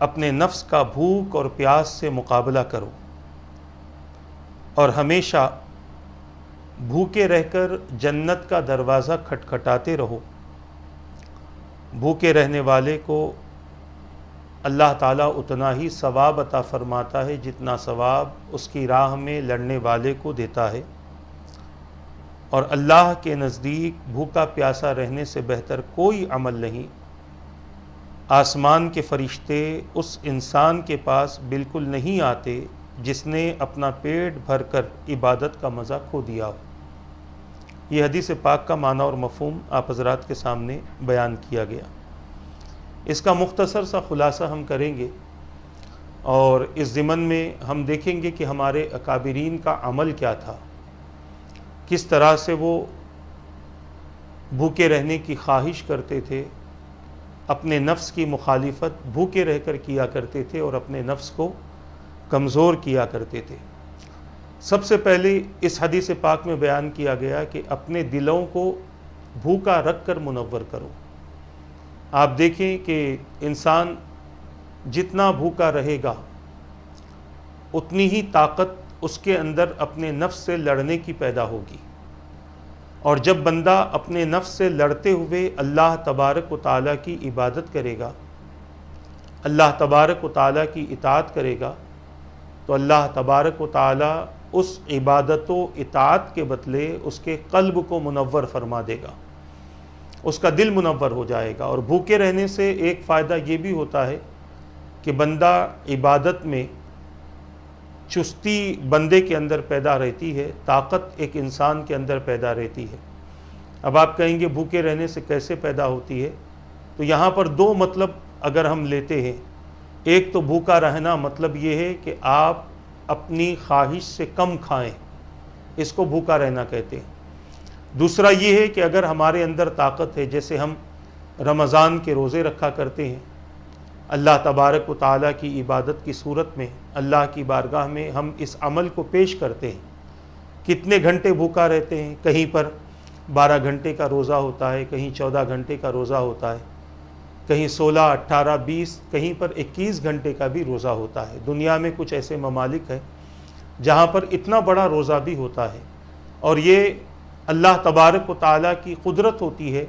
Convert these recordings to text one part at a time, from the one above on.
اپنے نفس کا بھوک اور پیاس سے مقابلہ کرو اور ہمیشہ بھوکے رہ کر جنت کا دروازہ کھٹکھٹاتے رہو۔ بھوکے رہنے والے کو اللہ تعالیٰ اتنا ہی ثواب عطا فرماتا ہے جتنا ثواب اس کی راہ میں لڑنے والے کو دیتا ہے، اور اللہ کے نزدیک بھوکا پیاسا رہنے سے بہتر کوئی عمل نہیں۔ آسمان کے فرشتے اس انسان کے پاس بالکل نہیں آتے جس نے اپنا پیٹ بھر کر عبادت کا مزہ کھو دیا ہو۔ یہ حدیث پاک کا معنی اور مفہوم آپ حضرات کے سامنے بیان کیا گیا۔ اس کا مختصر سا خلاصہ ہم کریں گے، اور اس ضمن میں ہم دیکھیں گے کہ ہمارے اکابرین کا عمل کیا تھا، کس طرح سے وہ بھوکے رہنے کی خواہش کرتے تھے، اپنے نفس کی مخالفت بھوکے رہ کر کیا کرتے تھے اور اپنے نفس کو کمزور کیا کرتے تھے۔ سب سے پہلے اس حدیث پاک میں بیان کیا گیا کہ اپنے دلوں کو بھوکا رکھ کر منور کرو۔ آپ دیکھیں کہ انسان جتنا بھوکا رہے گا اتنی ہی طاقت اس کے اندر اپنے نفس سے لڑنے کی پیدا ہوگی، اور جب بندہ اپنے نفس سے لڑتے ہوئے اللہ تبارک و تعالیٰ کی عبادت کرے گا، اللہ تبارک و تعالیٰ کی اطاعت کرے گا، تو اللہ تبارک و تعالیٰ اس عبادت و اطاعت کے بدلے اس کے قلب کو منور فرما دے گا، اس کا دل منور ہو جائے گا۔ اور بھوکے رہنے سے ایک فائدہ یہ بھی ہوتا ہے کہ بندہ عبادت میں چستی بندے کے اندر پیدا رہتی ہے، طاقت ایک انسان کے اندر پیدا رہتی ہے۔ اب آپ کہیں گے بھوکے رہنے سے کیسے پیدا ہوتی ہے؟ تو یہاں پر دو مطلب اگر ہم لیتے ہیں، ایک تو بھوکا رہنا مطلب یہ ہے کہ آپ اپنی خواہش سے کم کھائیں، اس کو بھوکا رہنا کہتے ہیں۔ دوسرا یہ ہے کہ اگر ہمارے اندر طاقت ہے، جیسے ہم رمضان کے روزے رکھا کرتے ہیں، اللہ تبارک و تعالیٰ کی عبادت کی صورت میں اللہ کی بارگاہ میں ہم اس عمل کو پیش کرتے ہیں، کتنے گھنٹے بھوکا رہتے ہیں، کہیں پر 12 گھنٹے کا روزہ ہوتا ہے، کہیں 14 گھنٹے کا روزہ ہوتا ہے، کہیں 16، 18، 20، کہیں پر 21 گھنٹے کا بھی روزہ ہوتا ہے۔ دنیا میں کچھ ایسے ممالک ہیں جہاں پر اتنا بڑا روزہ بھی ہوتا ہے، اور یہ اللہ تبارک و تعالیٰ کی قدرت ہوتی ہے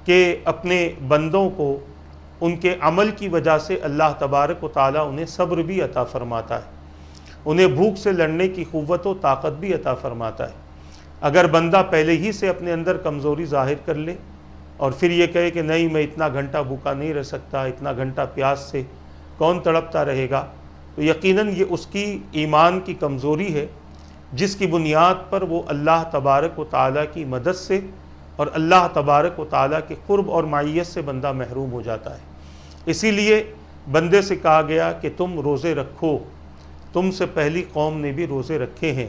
کہ اپنے بندوں کو ان کے عمل کی وجہ سے اللہ تبارک و تعالیٰ انہیں صبر بھی عطا فرماتا ہے، انہیں بھوک سے لڑنے کی قوت و طاقت بھی عطا فرماتا ہے۔ اگر بندہ پہلے ہی سے اپنے اندر کمزوری ظاہر کر لے اور پھر یہ کہے کہ نہیں میں اتنا گھنٹہ بھوکا نہیں رہ سکتا، اتنا گھنٹہ پیاس سے کون تڑپتا رہے گا، تو یقیناً یہ اس کی ایمان کی کمزوری ہے، جس کی بنیاد پر وہ اللہ تبارک و تعالیٰ کی مدد سے اور اللہ تبارک و تعالیٰ کے قرب اور معیت سے بندہ محروم ہو جاتا ہے۔ اسی لیے بندے سے کہا گیا کہ تم روزے رکھو، تم سے پہلی قوم نے بھی روزے رکھے ہیں،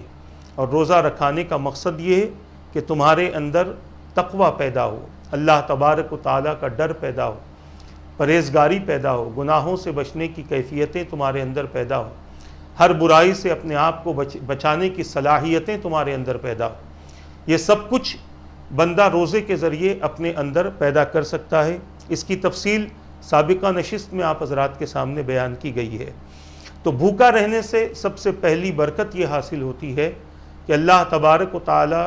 اور روزہ رکھانے کا مقصد یہ ہے کہ تمہارے اندر تقوی پیدا ہو، اللہ تبارک و تعالیٰ کا ڈر پیدا ہو، پرہیزگاری پیدا ہو، گناہوں سے بچنے کی کیفیتیں تمہارے اندر پیدا ہو، ہر برائی سے اپنے آپ کو بچانے کی صلاحیتیں تمہارے اندر پیدا ہو۔ یہ سب کچھ بندہ روزے کے ذریعے اپنے اندر پیدا کر سکتا ہے۔ اس کی تفصیل سابقہ نشست میں آپ حضرات کے سامنے بیان کی گئی ہے۔ تو بھوکا رہنے سے سب سے پہلی برکت یہ حاصل ہوتی ہے کہ اللہ تبارک و تعالی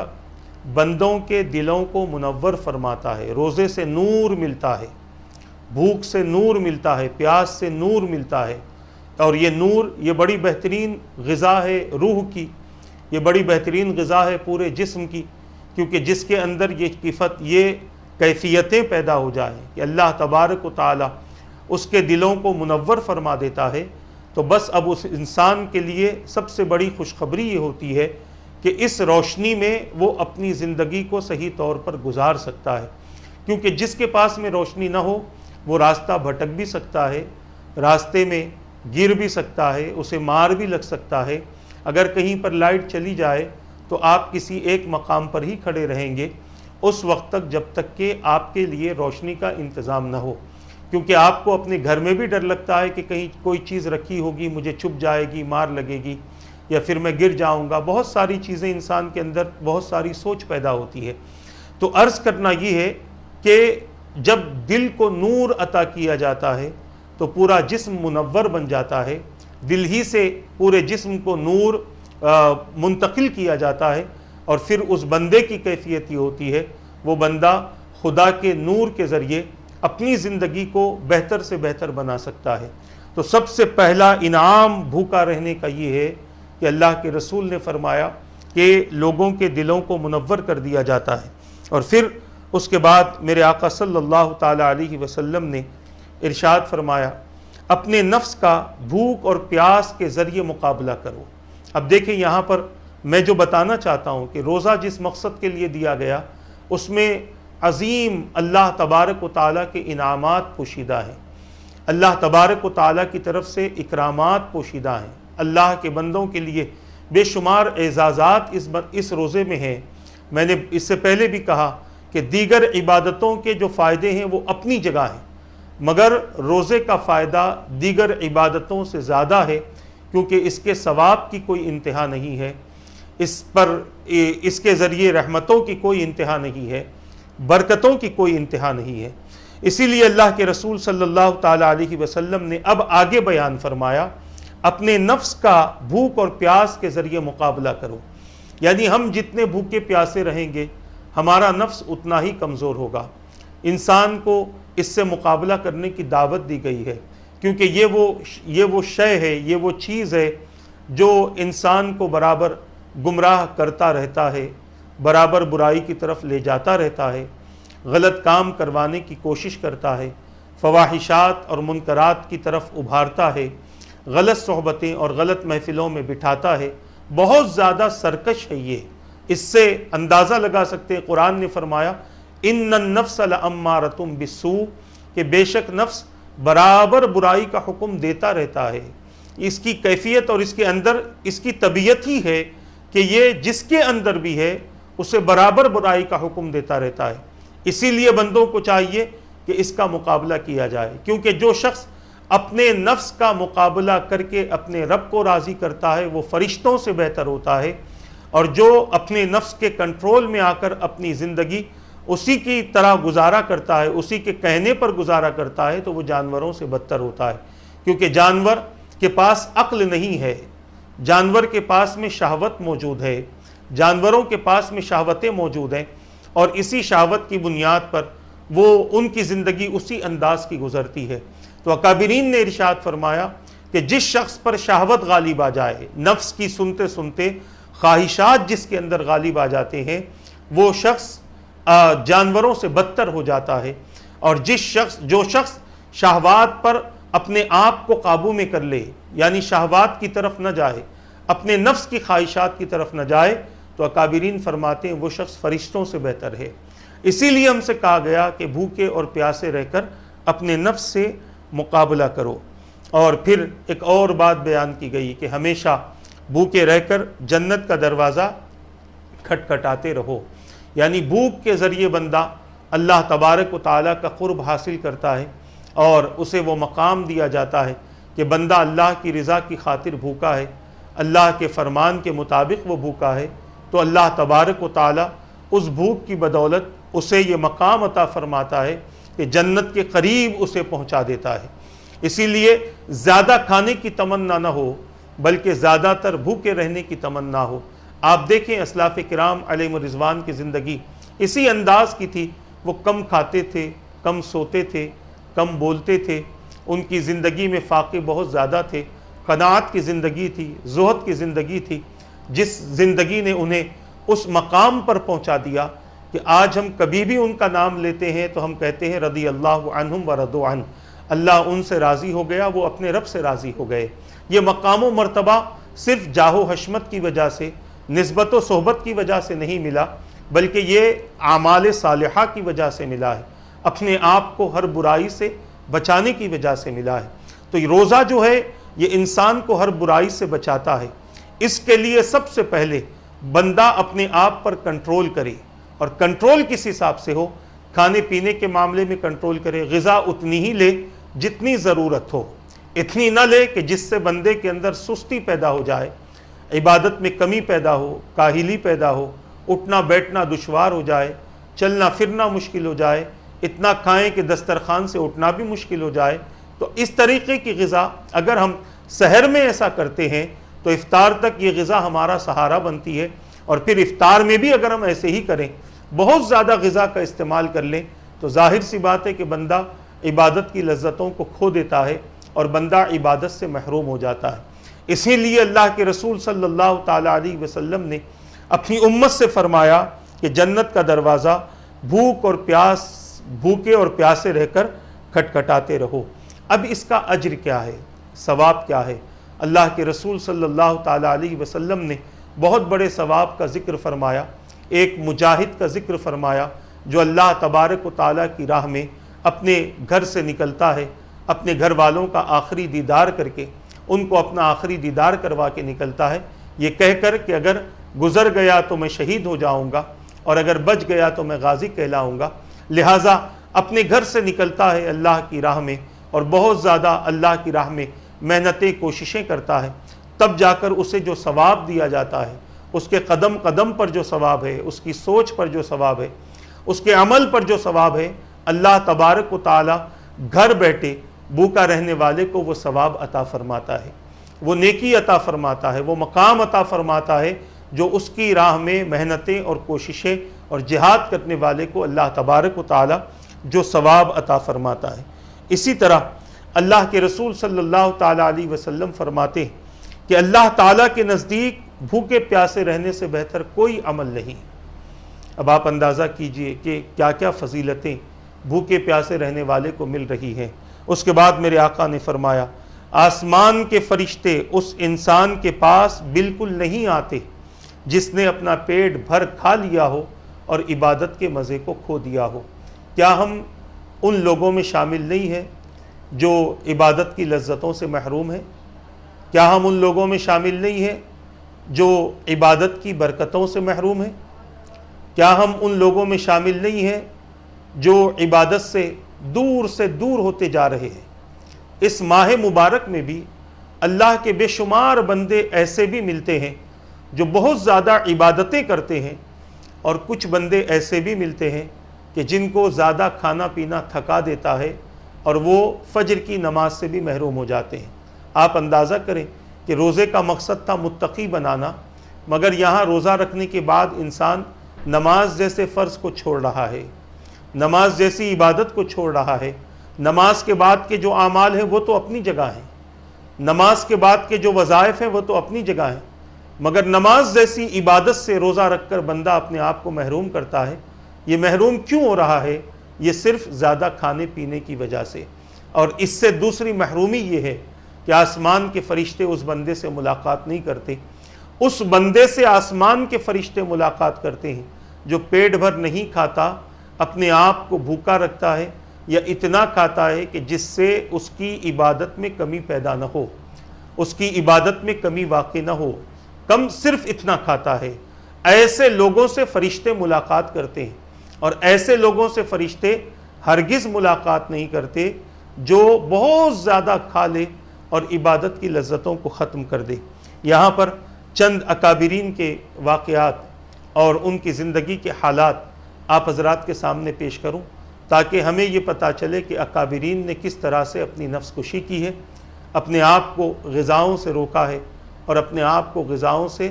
بندوں کے دلوں کو منور فرماتا ہے، روزے سے نور ملتا ہے، بھوک سے نور ملتا ہے، پیاس سے نور ملتا ہے، اور یہ نور یہ بڑی بہترین غذا ہے روح کی، یہ بڑی بہترین غذا ہے پورے جسم کی، کیونکہ جس کے اندر یہ کیفیتیں پیدا ہو جائیں کہ اللہ تبارک و تعالی اس کے دلوں کو منور فرما دیتا ہے، تو بس اب اس انسان کے لیے سب سے بڑی خوشخبری یہ ہوتی ہے کہ اس روشنی میں وہ اپنی زندگی کو صحیح طور پر گزار سکتا ہے، کیونکہ جس کے پاس میں روشنی نہ ہو وہ راستہ بھٹک بھی سکتا ہے، راستے میں گر بھی سکتا ہے، اسے مار بھی لگ سکتا ہے۔ اگر کہیں پر لائٹ چلی جائے تو آپ کسی ایک مقام پر ہی کھڑے رہیں گے اس وقت تک جب تک کہ آپ کے لیے روشنی کا انتظام نہ ہو، کیونکہ آپ کو اپنے گھر میں بھی ڈر لگتا ہے کہ کہیں کوئی چیز رکھی ہوگی، مجھے چھپ جائے گی، مار لگے گی، یا پھر میں گر جاؤں گا۔ بہت ساری چیزیں انسان کے اندر بہت ساری سوچ پیدا ہوتی ہے۔ تو عرض کرنا یہ ہے کہ جب دل کو نور عطا کیا جاتا ہے تو پورا جسم منور بن جاتا ہے، دل ہی سے پورے جسم کو نور منتقل کیا جاتا ہے، اور پھر اس بندے کی کیفیت یہ ہوتی ہے، وہ بندہ خدا کے نور کے ذریعے اپنی زندگی کو بہتر سے بہتر بنا سکتا ہے۔ تو سب سے پہلا انعام بھوکا رہنے کا یہ ہے کہ اللہ کے رسول نے فرمایا کہ لوگوں کے دلوں کو منور کر دیا جاتا ہے۔ اور پھر اس کے بعد میرے آقا صلی اللہ تعالی علیہ وسلم نے ارشاد فرمایا، اپنے نفس کا بھوک اور پیاس کے ذریعے مقابلہ کرو۔ اب دیکھیں یہاں پر میں جو بتانا چاہتا ہوں کہ روزہ جس مقصد کے لیے دیا گیا اس میں عظیم اللہ تبارک و تعالیٰ کے انعامات پوشیدہ ہیں، اللہ تبارک و تعالیٰ کی طرف سے اکرامات پوشیدہ ہیں، اللہ کے بندوں کے لیے بے شمار اعزازات اس روزے میں ہیں۔ میں نے اس سے پہلے بھی کہا کہ دیگر عبادتوں کے جو فائدے ہیں وہ اپنی جگہ ہیں، مگر روزے کا فائدہ دیگر عبادتوں سے زیادہ ہے، کیونکہ اس کے ثواب کی کوئی انتہا نہیں ہے، اس کے ذریعے رحمتوں کی کوئی انتہا نہیں ہے، برکتوں کی کوئی انتہا نہیں ہے۔ اسی لیے اللہ کے رسول صلی اللہ تعالی علیہ وسلم نے اب آگے بیان فرمایا، اپنے نفس کا بھوک اور پیاس کے ذریعے مقابلہ کرو، یعنی ہم جتنے بھوکے پیاسے رہیں گے ہمارا نفس اتنا ہی کمزور ہوگا۔ انسان کو اس سے مقابلہ کرنے کی دعوت دی گئی ہے، کیونکہ یہ وہ شے ہے، یہ وہ چیز ہے جو انسان کو برابر گمراہ کرتا رہتا ہے، برابر برائی کی طرف لے جاتا رہتا ہے، غلط کام کروانے کی کوشش کرتا ہے، فواحشات اور منکرات کی طرف ابھارتا ہے، غلط صحبتیں اور غلط محفلوں میں بٹھاتا ہے، بہت زیادہ سرکش ہے یہ۔ اس سے اندازہ لگا سکتے ہیں، قرآن نے فرمایا ان النفس لامارۃ بالسوء، کہ بے شک نفس برابر برائی کا حکم دیتا رہتا ہے۔ اس کی کیفیت اور اس کے اندر اس کی طبیعت ہی ہے کہ یہ جس کے اندر بھی ہے اسے برابر برائی کا حکم دیتا رہتا ہے۔ اسی لیے بندوں کو چاہیے کہ اس کا مقابلہ کیا جائے، کیونکہ جو شخص اپنے نفس کا مقابلہ کر کے اپنے رب کو راضی کرتا ہے وہ فرشتوں سے بہتر ہوتا ہے، اور جو اپنے نفس کے کنٹرول میں آ کر اپنی زندگی اسی کی طرح گزارا کرتا ہے، اسی کے کہنے پر گزارا کرتا ہے، تو وہ جانوروں سے بدتر ہوتا ہے، کیونکہ جانور کے پاس عقل نہیں ہے، جانور کے پاس میں شہوت موجود ہے، جانوروں کے پاس میں شہوتیں موجود ہیں، اور اسی شہوت کی بنیاد پر وہ ان کی زندگی اسی انداز کی گزرتی ہے۔ تو اکابرین نے ارشاد فرمایا کہ جس شخص پر شہوت غالب آ جائے، نفس کی سنتے سنتے خواہشات جس کے اندر غالب آ جاتے ہیں، وہ شخص جانوروں سے بدتر ہو جاتا ہے، اور جو شخص شہوات پر اپنے آپ کو قابو میں کر لے، یعنی شہوات کی طرف نہ جائے، اپنے نفس کی خواہشات کی طرف نہ جائے، تو اکابرین فرماتے ہیں وہ شخص فرشتوں سے بہتر ہے۔ اسی لیے ہم سے کہا گیا کہ بھوکے اور پیاسے رہ کر اپنے نفس سے مقابلہ کرو۔ اور پھر ایک اور بات بیان کی گئی کہ ہمیشہ بھوکے رہ کر جنت کا دروازہ کھٹکھٹاتے رہو، یعنی بھوک کے ذریعے بندہ اللہ تبارک و تعالیٰ کا قرب حاصل کرتا ہے، اور اسے وہ مقام دیا جاتا ہے کہ بندہ اللہ کی رضا کی خاطر بھوکا ہے، اللہ کے فرمان کے مطابق وہ بھوکا ہے، تو اللہ تبارک و تعالیٰ اس بھوک کی بدولت اسے یہ مقام عطا فرماتا ہے کہ جنت کے قریب اسے پہنچا دیتا ہے۔ اسی لیے زیادہ کھانے کی تمنا نہ ہو، بلکہ زیادہ تر بھوکے رہنے کی تمنا ہو۔ آپ دیکھیں اسلاف کرام علیہم الرضوان کی زندگی اسی انداز کی تھی، وہ کم کھاتے تھے، کم سوتے تھے، کم بولتے تھے، ان کی زندگی میں فاقے بہت زیادہ تھے، قناعت کی زندگی تھی، زہد کی زندگی تھی، جس زندگی نے انہیں اس مقام پر پہنچا دیا کہ آج ہم کبھی بھی ان کا نام لیتے ہیں تو ہم کہتے ہیں رضی اللہ عنہم ورضوا عنہ، اللہ ان سے راضی ہو گیا، وہ اپنے رب سے راضی ہو گئے۔ یہ مقام و مرتبہ صرف جاہ و حشمت کی وجہ سے، نسبت و صحبت کی وجہ سے نہیں ملا، بلکہ یہ اعمال صالحہ کی وجہ سے ملا ہے، اپنے آپ کو ہر برائی سے بچانے کی وجہ سے ملا ہے۔ تو یہ روزہ جو ہے یہ انسان کو ہر برائی سے بچاتا ہے۔ اس کے لیے سب سے پہلے بندہ اپنے آپ پر کنٹرول کرے، اور کنٹرول کس حساب سے ہو؟ کھانے پینے کے معاملے میں کنٹرول کرے، غذا اتنی ہی لے جتنی ضرورت ہو، اتنی نہ لے کہ جس سے بندے کے اندر سستی پیدا ہو جائے، عبادت میں کمی پیدا ہو، کاہلی پیدا ہو، اٹھنا بیٹھنا دشوار ہو جائے، چلنا پھرنا مشکل ہو جائے، اتنا کھائیں کہ دسترخوان سے اٹھنا بھی مشکل ہو جائے، تو اس طریقے کی غذا اگر ہم سحر میں ایسا کرتے ہیں تو افطار تک یہ غذا ہمارا سہارا بنتی ہے، اور پھر افطار میں بھی اگر ہم ایسے ہی کریں، بہت زیادہ غذا کا استعمال کر لیں، تو ظاہر سی بات ہے کہ بندہ عبادت کی لذتوں کو کھو دیتا ہے اور بندہ عبادت سے محروم ہو جاتا ہے۔ اسی لیے اللہ کے رسول صلی اللہ تعالیٰ علیہ وسلم نے اپنی امت سے فرمایا کہ جنت کا دروازہ بھوکے اور پیاسے رہ کر کھٹکھٹاتے رہو۔ اب اس کا اجر کیا ہے، ثواب کیا ہے؟ اللہ کے رسول صلی اللہ تعالیٰ علیہ وسلم نے بہت بڑے ثواب کا ذکر فرمایا۔ ایک مجاہد کا ذکر فرمایا جو اللہ تبارک و تعالیٰ کی راہ میں اپنے گھر سے نکلتا ہے، اپنے گھر والوں کا آخری دیدار کر کے، ان کو اپنا آخری دیدار کروا کے نکلتا ہے، یہ کہہ کر کہ اگر گزر گیا تو میں شہید ہو جاؤں گا اور اگر بچ گیا تو میں غازی کہلاؤں گا۔ لہٰذا اپنے گھر سے نکلتا ہے اللہ کی راہ میں اور بہت زیادہ اللہ کی راہ میں محنتیں کوششیں کرتا ہے، تب جا کر اسے جو ثواب دیا جاتا ہے، اس کے قدم قدم پر جو ثواب ہے، اس کی سوچ پر جو ثواب ہے، اس کے عمل پر جو ثواب ہے، اللہ تبارک و تعالی گھر بیٹھے بھوکا رہنے والے کو وہ ثواب عطا فرماتا ہے، وہ نیکی عطا فرماتا ہے، وہ مقام عطا فرماتا ہے جو اس کی راہ میں محنتیں اور کوششیں اور جہاد کرنے والے کو اللہ تبارک و تعالی جو ثواب عطا فرماتا ہے۔ اسی طرح اللہ کے رسول صلی اللہ تعالیٰ علیہ وسلم فرماتے ہیں کہ اللہ تعالیٰ کے نزدیک بھوکے پیاسے رہنے سے بہتر کوئی عمل نہیں۔ اب آپ اندازہ کیجئے کہ کیا کیا فضیلتیں بھوکے پیاسے رہنے والے کو مل رہی ہیں۔ اس کے بعد میرے آقا نے فرمایا، آسمان کے فرشتے اس انسان کے پاس بالکل نہیں آتے جس نے اپنا پیٹ بھر کھا لیا ہو اور عبادت کے مزے کو کھو دیا ہو۔ کیا ہم ان لوگوں میں شامل نہیں ہیں جو عبادت کی لذتوں سے محروم ہیں؟ کیا ہم ان لوگوں میں شامل نہیں ہیں جو عبادت کی برکتوں سے محروم ہیں؟ کیا ہم ان لوگوں میں شامل نہیں ہیں جو عبادت سے دور ہوتے جا رہے ہیں؟ اس ماہ مبارک میں بھی اللہ کے بے شمار بندے ایسے بھی ملتے ہیں جو بہت زیادہ عبادتیں کرتے ہیں، اور کچھ بندے ایسے بھی ملتے ہیں کہ جن کو زیادہ کھانا پینا تھکا دیتا ہے اور وہ فجر کی نماز سے بھی محروم ہو جاتے ہیں۔ آپ اندازہ کریں کہ روزے کا مقصد تھا متقی بنانا، مگر یہاں روزہ رکھنے کے بعد انسان نماز جیسے فرض کو چھوڑ رہا ہے، نماز جیسی عبادت کو چھوڑ رہا ہے۔ نماز کے بعد کے جو اعمال ہیں وہ تو اپنی جگہ ہیں، نماز کے بعد کے جو وظائف ہیں وہ تو اپنی جگہ ہیں، مگر نماز جیسی عبادت سے روزہ رکھ کر بندہ اپنے آپ کو محروم کرتا ہے۔ یہ محروم کیوں ہو رہا ہے؟ یہ صرف زیادہ کھانے پینے کی وجہ سے۔ اور اس سے دوسری محرومی یہ ہے کہ آسمان کے فرشتے اس بندے سے ملاقات نہیں کرتے، اس بندے سے آسمان کے فرشتے ملاقات کرتے ہیں جو پیٹ بھر نہیں کھاتا، اپنے آپ کو بھوکا رکھتا ہے، یا اتنا کھاتا ہے کہ جس سے اس کی عبادت میں کمی پیدا نہ ہو، اس کی عبادت میں کمی واقع نہ ہو، کم صرف اتنا کھاتا ہے۔ ایسے لوگوں سے فرشتے ملاقات کرتے ہیں، اور ایسے لوگوں سے فرشتے ہرگز ملاقات نہیں کرتے جو بہت زیادہ کھا لے اور عبادت کی لذتوں کو ختم کر دے۔ یہاں پر چند اکابرین کے واقعات اور ان کی زندگی کے حالات آپ حضرات کے سامنے پیش کروں تاکہ ہمیں یہ پتہ چلے کہ اکابرین نے کس طرح سے اپنی نفس کشی کی ہے، اپنے آپ کو غذاؤں سے روکا ہے اور اپنے آپ کو غذاؤں سے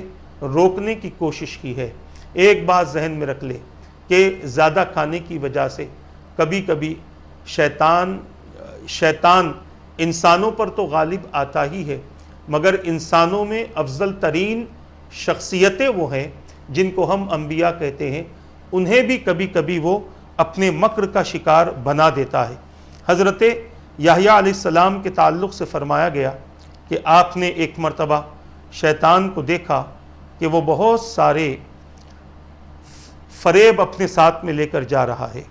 روکنے کی کوشش کی ہے۔ ایک بات ذہن میں رکھ لے کہ زیادہ کھانے کی وجہ سے کبھی کبھی شیطان انسانوں پر تو غالب آتا ہی ہے، مگر انسانوں میں افضل ترین شخصیتیں وہ ہیں جن کو ہم انبیاء کہتے ہیں، انہیں بھی کبھی کبھی وہ اپنے مکر کا شکار بنا دیتا ہے۔ حضرت یحییٰ علیہ السلام کے تعلق سے فرمایا گیا کہ آپ نے ایک مرتبہ شیطان کو دیکھا کہ وہ بہت سارے فریب اپنے ساتھ میں لے کر جا رہا ہے،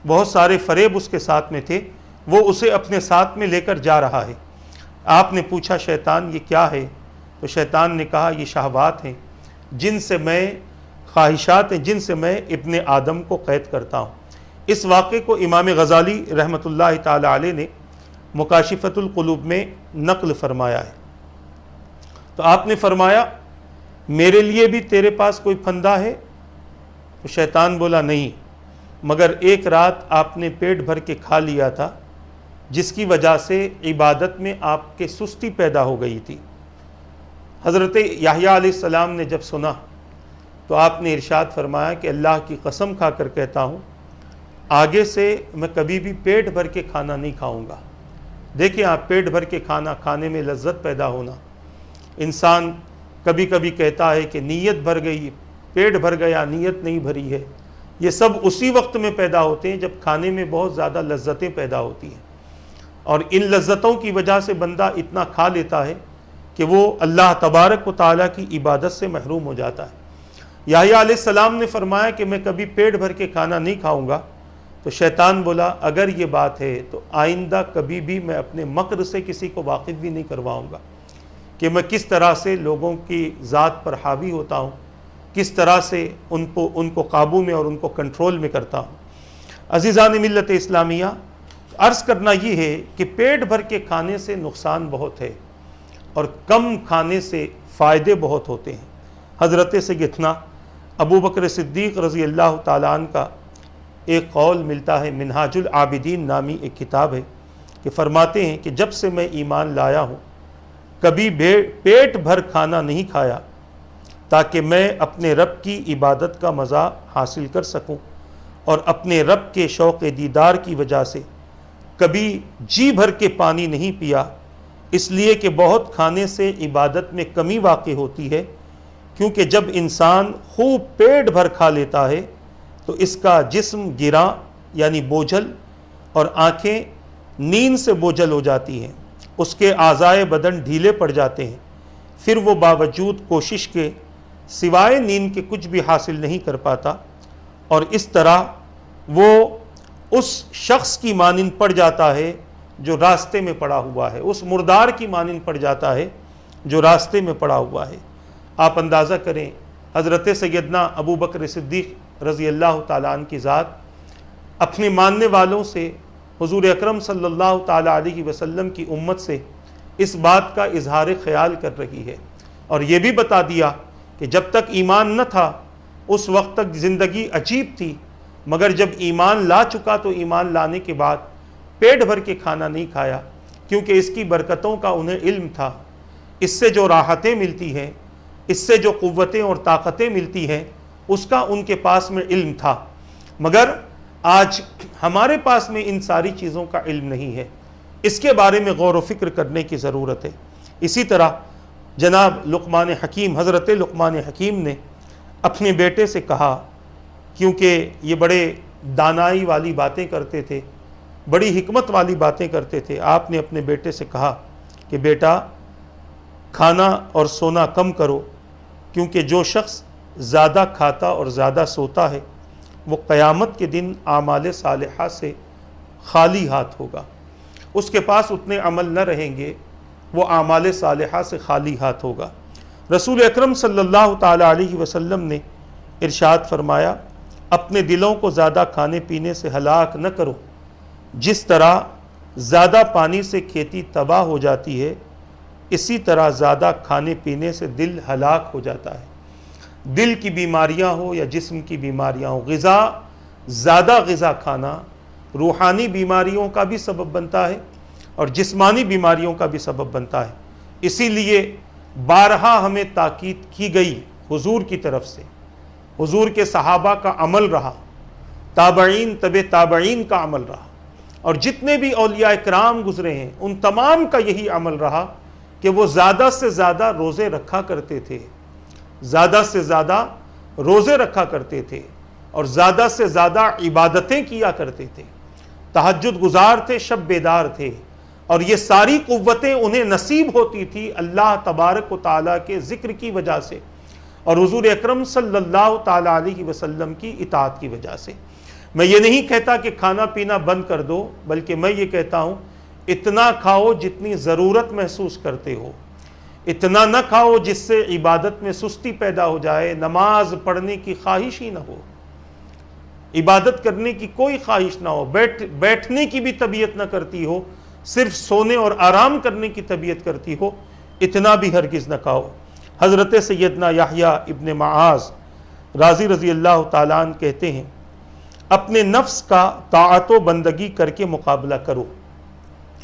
بہت سارے فریب اس کے ساتھ میں تھے، وہ اسے اپنے ساتھ میں لے کر جا رہا ہے۔ آپ نے پوچھا شیطان یہ کیا ہے؟ تو شیطان نے کہا یہ شہوات ہیں جن سے میں خواہشات ہیں جن سے میں ابن آدم کو قید کرتا ہوں۔ اس واقعے کو امام غزالی رحمۃ اللہ تعالی علیہ نے مکاشفۃ القلوب میں نقل فرمایا ہے۔ تو آپ نے فرمایا میرے لیے بھی تیرے پاس کوئی پھندا ہے؟ تو شیطان بولا نہیں، مگر ایک رات آپ نے پیٹ بھر کے کھا لیا تھا جس کی وجہ سے عبادت میں آپ کے سستی پیدا ہو گئی تھی۔ حضرت یحییٰ علیہ السلام نے جب سنا تو آپ نے ارشاد فرمایا کہ اللہ کی قسم کھا کر کہتا ہوں آگے سے میں کبھی بھی پیٹ بھر کے کھانا نہیں کھاؤں گا۔ دیکھیں آپ، پیٹ بھر کے کھانا کھانے میں لذت پیدا ہونا۔ انسان کبھی کبھی کہتا ہے کہ نیت بھر گئی، پیٹ بھر گیا، نیت نہیں بھری ہے۔ یہ سب اسی وقت میں پیدا ہوتے ہیں جب کھانے میں بہت زیادہ لذتیں پیدا ہوتی ہیں، اور ان لذتوں کی وجہ سے بندہ اتنا کھا لیتا ہے کہ وہ اللہ تبارک و تعالیٰ کی عبادت سے محروم ہو جاتا ہے۔ یحییٰ علیہ السلام نے فرمایا کہ میں کبھی پیٹ بھر کے کھانا نہیں کھاؤں گا، تو شیطان بولا اگر یہ بات ہے تو آئندہ کبھی بھی میں اپنے مکر سے کسی کو واقف بھی نہیں کرواؤں گا کہ میں کس طرح سے لوگوں کی ذات پر حاوی ہوتا ہوں، کس طرح سے ان کو قابو میں اور ان کو کنٹرول میں کرتا ہوں۔ عزیزان ملت اسلامیہ، عرض کرنا یہ ہے کہ پیٹ بھر کے کھانے سے نقصان بہت ہے اور کم کھانے سے فائدے بہت ہوتے ہیں۔ حضرت سیدنا ابو بکر صدیق رضی اللہ تعالیٰ عنہ کا ایک قول ملتا ہے، منہاج العابدین نامی ایک کتاب ہے، کہ فرماتے ہیں کہ جب سے میں ایمان لایا ہوں کبھی پیٹ بھر کھانا نہیں کھایا تاکہ میں اپنے رب کی عبادت کا مزہ حاصل کر سکوں، اور اپنے رب کے شوق دیدار کی وجہ سے کبھی جی بھر کے پانی نہیں پیا، اس لیے کہ بہت کھانے سے عبادت میں کمی واقع ہوتی ہے، کیونکہ جب انسان خوب پیٹ بھر کھا لیتا ہے تو اس کا جسم گراں یعنی بوجھل، اور آنکھیں نیند سے بوجھل ہو جاتی ہیں، اس کے اعضائے بدن ڈھیلے پڑ جاتے ہیں، پھر وہ باوجود کوشش کے سوائے نیند کے کچھ بھی حاصل نہیں کر پاتا، اور اس طرح وہ اس شخص کی مانند پڑ جاتا ہے جو راستے میں پڑا ہوا ہے، اس مردار کی مانند پڑ جاتا ہے جو راستے میں پڑا ہوا ہے۔ آپ اندازہ کریں، حضرت سیدنا ابو بکر صدیق رضی اللہ تعالیٰ عنہ کی ذات اپنے ماننے والوں سے، حضور اکرم صلی اللہ تعالیٰ علیہ وسلم کی امت سے اس بات کا اظہار خیال کر رہی ہے، اور یہ بھی بتا دیا کہ جب تک ایمان نہ تھا اس وقت تک زندگی عجیب تھی، مگر جب ایمان لا چکا تو ایمان لانے کے بعد پیٹ بھر کے کھانا نہیں کھایا، کیونکہ اس کی برکتوں کا انہیں علم تھا، اس سے جو راحتیں ملتی ہیں، اس سے جو قوتیں اور طاقتیں ملتی ہیں، اس کا ان کے پاس میں علم تھا۔ مگر آج ہمارے پاس میں ان ساری چیزوں کا علم نہیں ہے، اس کے بارے میں غور و فکر کرنے کی ضرورت ہے۔ اسی طرح جناب لقمان حکیم، حضرت لقمان حکیم نے اپنے بیٹے سے کہا، کیونکہ یہ بڑے دانائی والی باتیں کرتے تھے، بڑی حکمت والی باتیں کرتے تھے، آپ نے اپنے بیٹے سے کہا کہ بیٹا کھانا اور سونا کم کرو، کیونکہ جو شخص زیادہ کھاتا اور زیادہ سوتا ہے وہ قیامت کے دن اعمال صالحہ سے خالی ہاتھ ہوگا، اس کے پاس اتنے عمل نہ رہیں گے، وہ اعمال صالحہ سے خالی ہاتھ ہوگا۔ رسول اکرم صلی اللہ تعالیٰ علیہ وسلم نے ارشاد فرمایا، اپنے دلوں کو زیادہ کھانے پینے سے ہلاک نہ کرو، جس طرح زیادہ پانی سے کھیتی تباہ ہو جاتی ہے اسی طرح زیادہ کھانے پینے سے دل ہلاک ہو جاتا ہے۔ دل کی بیماریاں ہو یا جسم کی بیماریاں ہو، زیادہ غذا کھانا روحانی بیماریوں کا بھی سبب بنتا ہے اور جسمانی بیماریوں کا بھی سبب بنتا ہے۔ اسی لیے بارہا ہمیں تاکید کی گئی حضور کی طرف سے، حضور کے صحابہ کا عمل رہا، تابعین تبع تابعین کا عمل رہا، اور جتنے بھی اولیاء کرام گزرے ہیں ان تمام کا یہی عمل رہا کہ وہ زیادہ سے زیادہ روزے رکھا کرتے تھے، زیادہ سے زیادہ روزے رکھا کرتے تھے، اور زیادہ سے زیادہ عبادتیں کیا کرتے تھے، تہجد گزار تھے، شب بیدار تھے، اور یہ ساری قوتیں انہیں نصیب ہوتی تھی اللہ تبارک و تعالیٰ کے ذکر کی وجہ سے اور حضور اکرم صلی اللہ تعالیٰ علیہ وسلم کی اطاعت کی وجہ سے۔ میں یہ نہیں کہتا کہ کھانا پینا بند کر دو، بلکہ میں یہ کہتا ہوں اتنا کھاؤ جتنی ضرورت محسوس کرتے ہو، اتنا نہ کھاؤ جس سے عبادت میں سستی پیدا ہو جائے، نماز پڑھنے کی خواہش ہی نہ ہو، عبادت کرنے کی کوئی خواہش نہ ہو، بیٹھنے کی بھی طبیعت نہ کرتی ہو، صرف سونے اور آرام کرنے کی طبیعت کرتی ہو، اتنا بھی ہرگز نہ کھاؤ۔ حضرت سیدنا یحییٰ ابن معاذ راضی رضی اللہ تعالیٰ عنہ کہتے ہیں، اپنے نفس کا طاعت و بندگی کر کے مقابلہ کرو،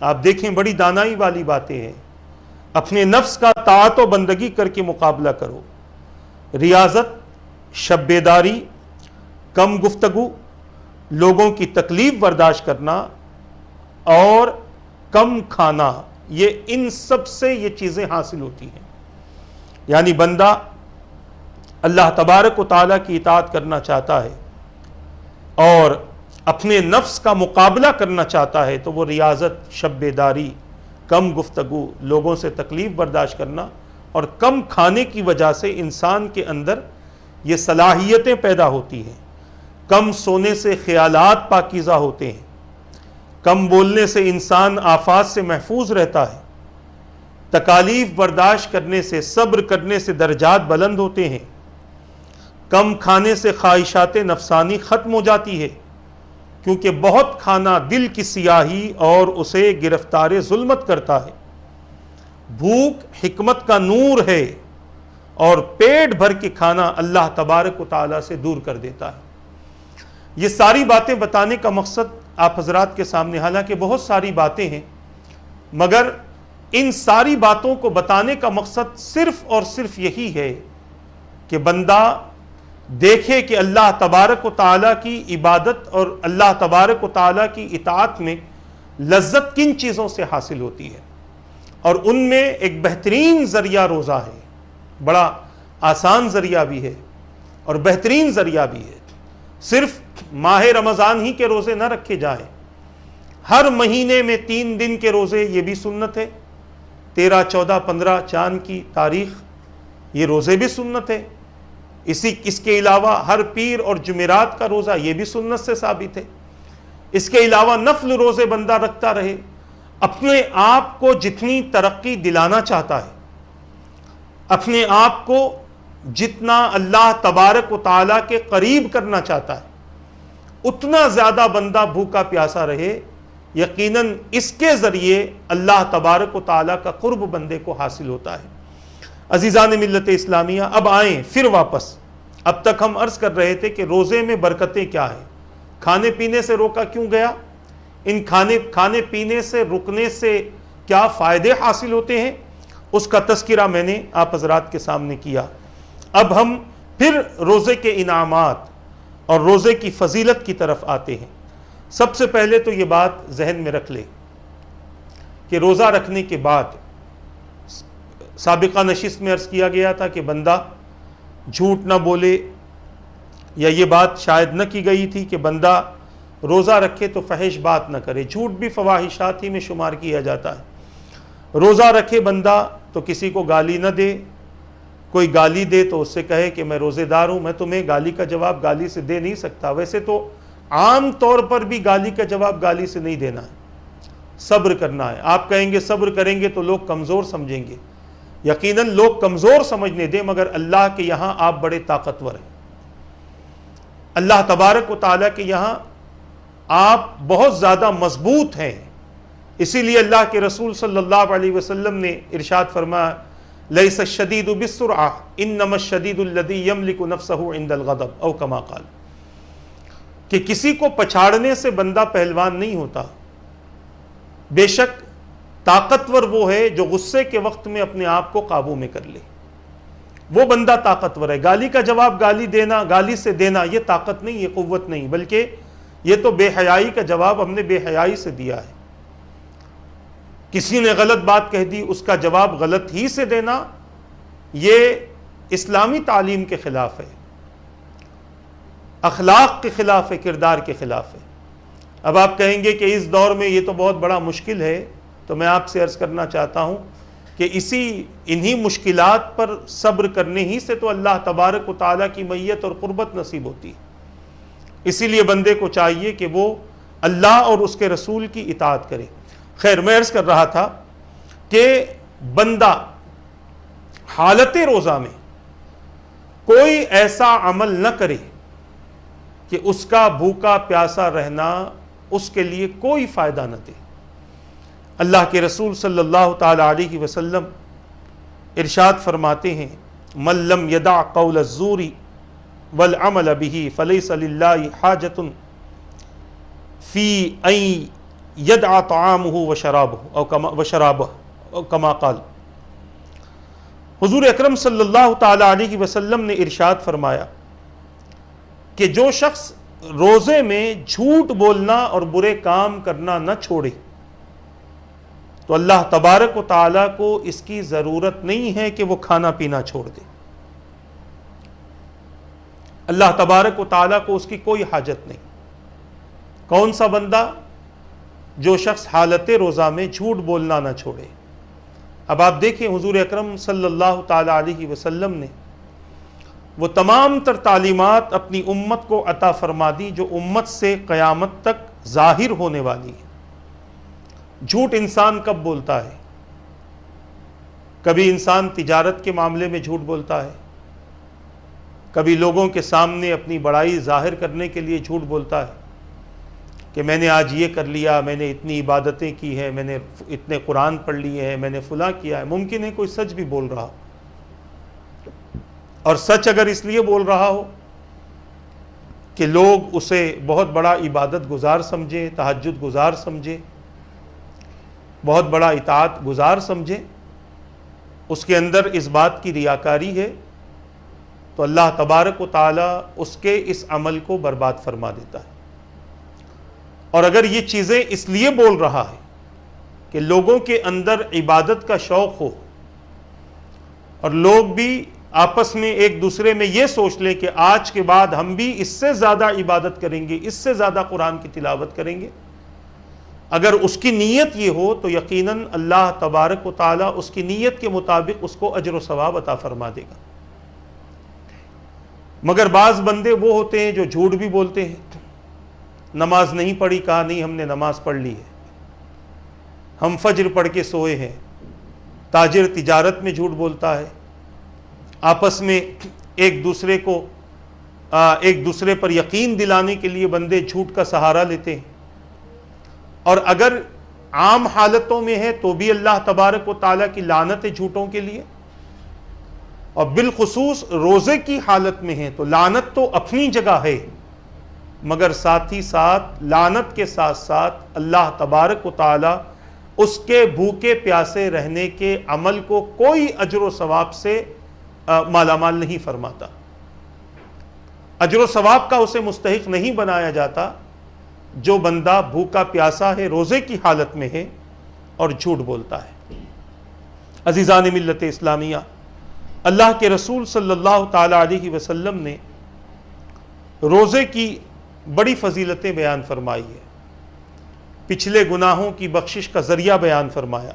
آپ دیکھیں بڑی دانائی والی باتیں ہیں. اپنے نفس کا طاعت و بندگی کر کے مقابلہ کرو. ریاضت، شب بیداری، کم گفتگو، لوگوں کی تکلیف برداشت کرنا اور کم کھانا، یہ ان سب سے یہ چیزیں حاصل ہوتی ہیں. یعنی بندہ اللہ تبارک و تعالیٰ کی اطاعت کرنا چاہتا ہے اور اپنے نفس کا مقابلہ کرنا چاہتا ہے تو وہ ریاضت، شب بیداری، کم گفتگو، لوگوں سے تکلیف برداشت کرنا اور کم کھانے کی وجہ سے انسان کے اندر یہ صلاحیتیں پیدا ہوتی ہیں. کم سونے سے خیالات پاکیزہ ہوتے ہیں. کم بولنے سے انسان آفات سے محفوظ رہتا ہے. تکالیف برداشت کرنے سے، صبر کرنے سے درجات بلند ہوتے ہیں. کم کھانے سے خواہشات نفسانی ختم ہو جاتی ہے، کیونکہ بہت کھانا دل کی سیاہی اور اسے گرفتار ظلمت کرتا ہے. بھوک حکمت کا نور ہے اور پیٹ بھر کے کھانا اللہ تبارک و تعالیٰ سے دور کر دیتا ہے. یہ ساری باتیں بتانے کا مقصد آپ حضرات کے سامنے، حالانکہ بہت ساری باتیں ہیں، مگر ان ساری باتوں کو بتانے کا مقصد صرف اور صرف یہی ہے کہ بندہ دیکھے کہ اللہ تبارک و تعالیٰ کی عبادت اور اللہ تبارک و تعالیٰ کی اطاعت میں لذت کن چیزوں سے حاصل ہوتی ہے. اور ان میں ایک بہترین ذریعہ روزہ ہے. بڑا آسان ذریعہ بھی ہے اور بہترین ذریعہ بھی ہے. صرف ماہ رمضان ہی کے روزے نہ رکھے جائیں، ہر مہینے میں 3 دن کے روزے، یہ بھی سنت ہے. 13، 14، 15 چاند کی تاریخ، یہ روزے بھی سنت ہے. اس کے علاوہ ہر پیر اور جمعرات کا روزہ، یہ بھی سنت سے ثابت ہے. اس کے علاوہ نفل روزے بندہ رکھتا رہے. اپنے آپ کو جتنی ترقی دلانا چاہتا ہے، اپنے آپ کو جتنا اللہ تبارک و تعالیٰ کے قریب کرنا چاہتا ہے، اتنا زیادہ بندہ بھوکا پیاسا رہے. یقیناً اس کے ذریعے اللہ تبارک و تعالیٰ کا قرب بندے کو حاصل ہوتا ہے. عزیزان ملت اسلامیہ، اب آئیں پھر واپس. اب تک ہم عرض کر رہے تھے کہ روزے میں برکتیں کیا ہیں، کھانے پینے سے روکا کیوں گیا، ان کھانے پینے سے رکنے سے کیا فائدے حاصل ہوتے ہیں، اس کا تذکرہ میں نے آپ حضرات کے سامنے کیا. اب ہم پھر روزے کے انعامات اور روزے کی فضیلت کی طرف آتے ہیں. سب سے پہلے تو یہ بات ذہن میں رکھ لیں کہ روزہ رکھنے کے بعد، سابقہ نشست میں عرض کیا گیا تھا کہ بندہ جھوٹ نہ بولے، یا یہ بات شاید نہ کی گئی تھی کہ بندہ روزہ رکھے تو فحش بات نہ کرے. جھوٹ بھی فواحشات ہی میں شمار کیا جاتا ہے. روزہ رکھے بندہ تو کسی کو گالی نہ دے. کوئی گالی دے تو اس سے کہے کہ میں روزے دار ہوں، میں تمہیں گالی کا جواب گالی سے دے نہیں سکتا. ویسے تو عام طور پر بھی گالی کا جواب گالی سے نہیں دینا ہے، صبر کرنا ہے. آپ کہیں گے صبر کریں گے تو لوگ کمزور سمجھیں گے. یقیناً لوگ کمزور سمجھنے دیں، مگر اللہ کے یہاں آپ بڑے طاقتور ہیں. اللہ تبارک و تعالیٰ کے یہاں آپ بہت زیادہ مضبوط ہیں. اسی لیے اللہ کے رسول صلی اللہ علیہ وسلم نے ارشاد فرمایا، لیس الشدید بالسرعہ انما الشدید الذی یملک نفسہ عند الغضب، او کما قال، کہ کسی کو پچھاڑنے سے بندہ پہلوان نہیں ہوتا. بے شک طاقتور وہ ہے جو غصے کے وقت میں اپنے آپ کو قابو میں کر لے، وہ بندہ طاقتور ہے. گالی کا جواب گالی سے دینا یہ طاقت نہیں، یہ قوت نہیں، بلکہ یہ تو بے حیائی کا جواب ہم نے بے حیائی سے دیا ہے. کسی نے غلط بات کہہ دی، اس کا جواب غلط ہی سے دینا یہ اسلامی تعلیم کے خلاف ہے، اخلاق کے خلاف ہے، کردار کے خلاف ہے. اب آپ کہیں گے کہ اس دور میں یہ تو بہت بڑا مشکل ہے، تو میں آپ سے عرض کرنا چاہتا ہوں کہ انہی مشکلات پر صبر کرنے ہی سے تو اللہ تبارک و تعالیٰ کی معیت اور قربت نصیب ہوتی ہے. اسی لیے بندے کو چاہیے کہ وہ اللہ اور اس کے رسول کی اطاعت کرے. خیر، میں عرض کر رہا تھا کہ بندہ حالت روزہ میں کوئی ایسا عمل نہ کرے کہ اس کا بھوکا پیاسا رہنا اس کے لیے کوئی فائدہ نہ دے. اللہ کے رسول صلی اللہ تعالی علیہ وسلم ارشاد فرماتے ہیں، من لم یدع قول الزور والعمل به فلیس للہ حاجۃ فی ان یدعى طعامه وشرابه او کما قال۔ حضور اکرم صلی اللہ تعالی علیہ وسلم نے ارشاد فرمایا کہ جو شخص روزے میں جھوٹ بولنا اور برے کام کرنا نہ چھوڑے تو اللہ تبارک و تعالیٰ کو اس کی ضرورت نہیں ہے کہ وہ کھانا پینا چھوڑ دے۔ اللہ تبارک و تعالیٰ کو اس کی کوئی حاجت نہیں۔ کون سا بندہ؟ جو شخص حالت روزہ میں جھوٹ بولنا نہ چھوڑے۔ اب آپ دیکھیں حضور اکرم صلی اللہ تعالی علیہ وسلم نے وہ تمام تر تعلیمات اپنی امت کو عطا فرما دی جو امت سے قیامت تک ظاہر ہونے والی ہے۔ جھوٹ انسان کب بولتا ہے؟ کبھی انسان تجارت کے معاملے میں جھوٹ بولتا ہے، کبھی لوگوں کے سامنے اپنی بڑائی ظاہر کرنے کے لیے جھوٹ بولتا ہے کہ میں نے آج یہ کر لیا، میں نے اتنی عبادتیں کی ہیں، میں نے اتنے قرآن پڑھ لیے ہیں، میں نے فلاں کیا ہے۔ ممکن ہے کوئی سچ بھی بول رہا ہو، اور سچ اگر اس لیے بول رہا ہو کہ لوگ اسے بہت بڑا عبادت گزار سمجھیں، تہجد گزار سمجھیں، بہت بڑا اطاعت گزار سمجھیں، اس کے اندر اس بات کی ریاکاری ہے، تو اللہ تبارک و تعالی اس کے اس عمل کو برباد فرما دیتا ہے۔ اور اگر یہ چیزیں اس لیے بول رہا ہے کہ لوگوں کے اندر عبادت کا شوق ہو اور لوگ بھی آپس میں ایک دوسرے میں یہ سوچ لیں کہ آج کے بعد ہم بھی اس سے زیادہ عبادت کریں گے، اس سے زیادہ قرآن کی تلاوت کریں گے، اگر اس کی نیت یہ ہو تو یقیناً اللہ تبارک و تعالیٰ اس کی نیت کے مطابق اس کو اجر و ثواب عطا فرما دے گا۔ مگر بعض بندے وہ ہوتے ہیں جو جھوٹ بھی بولتے ہیں۔ نماز نہیں پڑھی، کہا نہیں ہم نے نماز پڑھ لی ہے، ہم فجر پڑھ کے سوئے ہیں۔ تاجر تجارت میں جھوٹ بولتا ہے، آپس میں ایک دوسرے پر یقین دلانے کے لیے بندے جھوٹ کا سہارا لیتے ہیں، اور اگر عام حالتوں میں ہے تو بھی اللہ تبارک و تعالیٰ کی لعنت ہے جھوٹوں کے لیے، اور بالخصوص روزے کی حالت میں ہے تو لعنت تو اپنی جگہ ہے، مگر ساتھ ہی ساتھ لعنت کے ساتھ ساتھ اللہ تبارک و تعالیٰ اس کے بھوکے پیاسے رہنے کے عمل کو کوئی اجر و ثواب سے مالا مال نہیں فرماتا۔ اجر و ثواب کا اسے مستحق نہیں بنایا جاتا جو بندہ بھوکا پیاسا ہے، روزے کی حالت میں ہے اور جھوٹ بولتا ہے۔ عزیزان ملت اسلامیہ، اللہ کے رسول صلی اللہ تعالی علیہ وسلم نے روزے کی بڑی فضیلتیں بیان فرمائی ہے، پچھلے گناہوں کی بخشش کا ذریعہ بیان فرمایا۔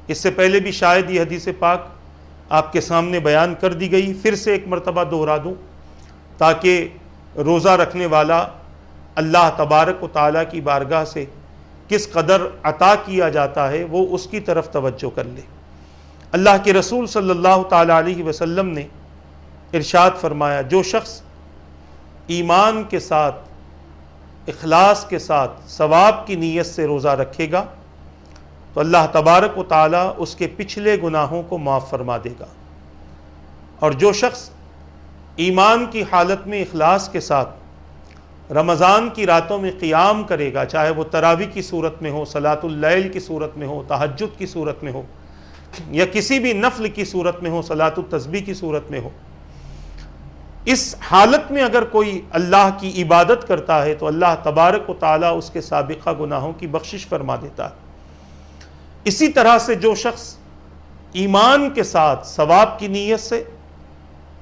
اس سے پہلے بھی شاید یہ حدیث پاک آپ کے سامنے بیان کر دی گئی، پھر سے ایک مرتبہ دہرا دوں تاکہ روزہ رکھنے والا اللہ تبارک و تعالیٰ کی بارگاہ سے کس قدر عطا کیا جاتا ہے وہ اس کی طرف توجہ کر لے۔ اللہ کے رسول صلی اللہ تعالیٰ علیہ وسلم نے ارشاد فرمایا، جو شخص ایمان کے ساتھ، اخلاص کے ساتھ، ثواب کی نیت سے روزہ رکھے گا تو اللہ تبارک و تعالیٰ اس کے پچھلے گناہوں کو معاف فرما دے گا، اور جو شخص ایمان کی حالت میں اخلاص کے ساتھ رمضان کی راتوں میں قیام کرے گا، چاہے وہ تراویح کی صورت میں ہو، صلاۃ اللیل کی صورت میں ہو، تہجد کی صورت میں ہو، یا کسی بھی نفل کی صورت میں ہو، صلاۃ التسبیح کی صورت میں ہو، اس حالت میں اگر کوئی اللہ کی عبادت کرتا ہے تو اللہ تبارک و تعالیٰ اس کے سابقہ گناہوں کی بخشش فرما دیتا ہے۔ اسی طرح سے جو شخص ایمان کے ساتھ ثواب کی نیت سے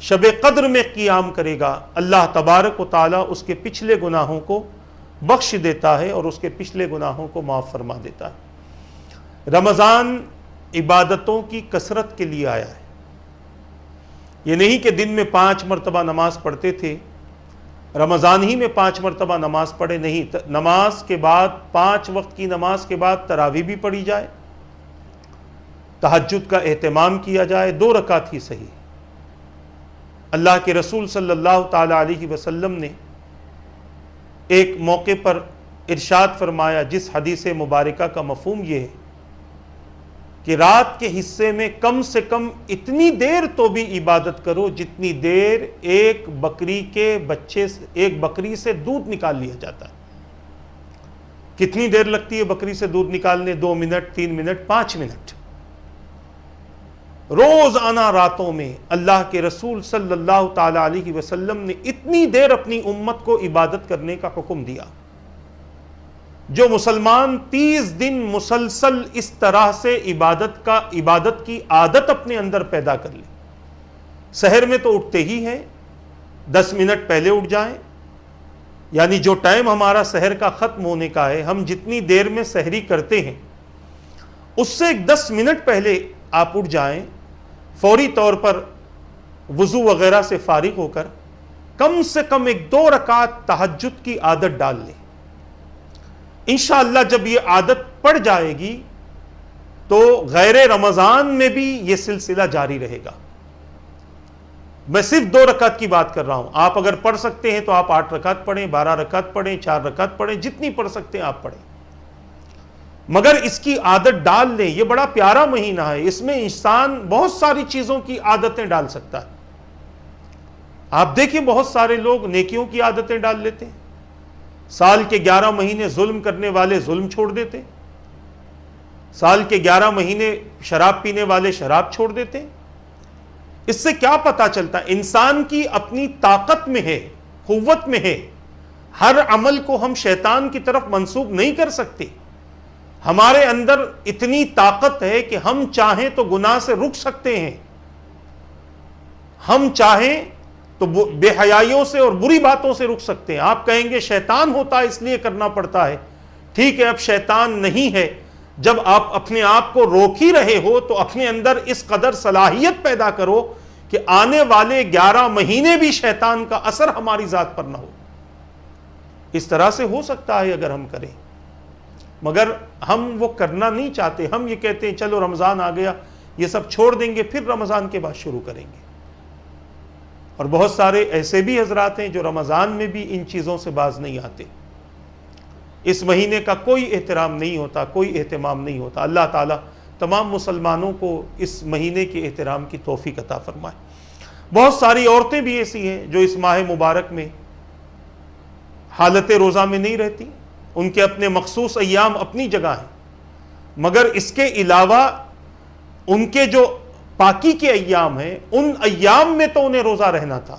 شب قدر میں قیام کرے گا، اللہ تبارک و تعالیٰ اس کے پچھلے گناہوں کو بخش دیتا ہے اور اس کے پچھلے گناہوں کو معاف فرما دیتا ہے۔ رمضان عبادتوں کی کثرت کے لیے آیا ہے، یہ نہیں کہ دن میں 5 مرتبہ نماز پڑھتے تھے، رمضان ہی میں 5 مرتبہ نماز پڑھے، نہیں، نماز کے بعد 5 وقت کی نماز کے بعد تراویح بھی پڑھی جائے، تہجد کا اہتمام کیا جائے، 2 رکعت ہی صحیح۔ اللہ کے رسول صلی اللہ تعالی علیہ وسلم نے ایک موقع پر ارشاد فرمایا، جس حدیث مبارکہ کا مفہوم یہ ہے کہ رات کے حصے میں کم سے کم اتنی دیر تو بھی عبادت کرو جتنی دیر ایک بکری سے دودھ نکال لیا جاتا ہے۔ کتنی دیر لگتی ہے بکری سے دودھ نکالنے؟ 2 منٹ، 3 منٹ، 5 منٹ۔ روزانہ راتوں میں اللہ کے رسول صلی اللہ تعالی علیہ وسلم نے اتنی دیر اپنی امت کو عبادت کرنے کا حکم دیا۔ جو مسلمان 30 دن مسلسل اس طرح سے عبادت کی عادت اپنے اندر پیدا کر لے، سحر میں تو اٹھتے ہی ہیں، 10 منٹ پہلے اٹھ جائیں، یعنی جو ٹائم ہمارا سحر کا ختم ہونے کا ہے، ہم جتنی دیر میں سحری کرتے ہیں اس سے 10 منٹ پہلے آپ اٹھ جائیں، فوری طور پر وضو وغیرہ سے فارغ ہو کر کم سے کم 1-2 رکعت تہجد کی عادت ڈال لیں۔ انشاءاللہ جب یہ عادت پڑ جائے گی تو غیر رمضان میں بھی یہ سلسلہ جاری رہے گا۔ میں صرف 2 رکعت کی بات کر رہا ہوں، آپ اگر پڑھ سکتے ہیں تو آپ 8 رکعت پڑھیں، 12 رکعت پڑھیں، 4 رکعت پڑھیں، جتنی پڑھ سکتے ہیں آپ پڑھیں، مگر اس کی عادت ڈال لیں۔ یہ بڑا پیارا مہینہ ہے، اس میں انسان بہت ساری چیزوں کی عادتیں ڈال سکتا ہے۔ آپ دیکھیں بہت سارے لوگ نیکیوں کی عادتیں ڈال لیتے ہیں، سال کے 11 مہینے ظلم کرنے والے ظلم چھوڑ دیتے، سال کے 11 مہینے شراب پینے والے شراب چھوڑ دیتے۔ اس سے کیا پتا چلتا ہے؟ انسان کی اپنی طاقت میں ہے، قوت میں ہے، ہر عمل کو ہم شیطان کی طرف منسوب نہیں کر سکتے۔ ہمارے اندر اتنی طاقت ہے کہ ہم چاہیں تو گناہ سے رک سکتے ہیں، ہم چاہیں تو بے حیائیوں سے اور بری باتوں سے رک سکتے ہیں۔ آپ کہیں گے شیطان ہوتا ہے اس لیے کرنا پڑتا ہے، ٹھیک ہے، اب شیطان نہیں ہے، جب آپ اپنے آپ کو روک ہی رہے ہو تو اپنے اندر اس قدر صلاحیت پیدا کرو کہ آنے والے 11 مہینے بھی شیطان کا اثر ہماری ذات پر نہ ہو۔ اس طرح سے ہو سکتا ہے اگر ہم کریں، مگر ہم وہ کرنا نہیں چاہتے۔ ہم یہ کہتے ہیں چلو رمضان آ گیا، یہ سب چھوڑ دیں گے، پھر رمضان کے بعد شروع کریں گے۔ اور بہت سارے ایسے بھی حضرات ہیں جو رمضان میں بھی ان چیزوں سے باز نہیں آتے، اس مہینے کا کوئی احترام نہیں ہوتا، کوئی اہتمام نہیں ہوتا۔ اللہ تعالیٰ تمام مسلمانوں کو اس مہینے کے احترام کی توفیق عطا فرمائے۔ بہت ساری عورتیں بھی ایسی ہیں جو اس ماہ مبارک میں حالت روزہ میں نہیں رہتی، ان کے اپنے مخصوص ایام اپنی جگہ ہیں، مگر اس کے علاوہ ان کے جو پاکی کے ایام ہیں ان ایام میں تو انہیں روزہ رہنا تھا،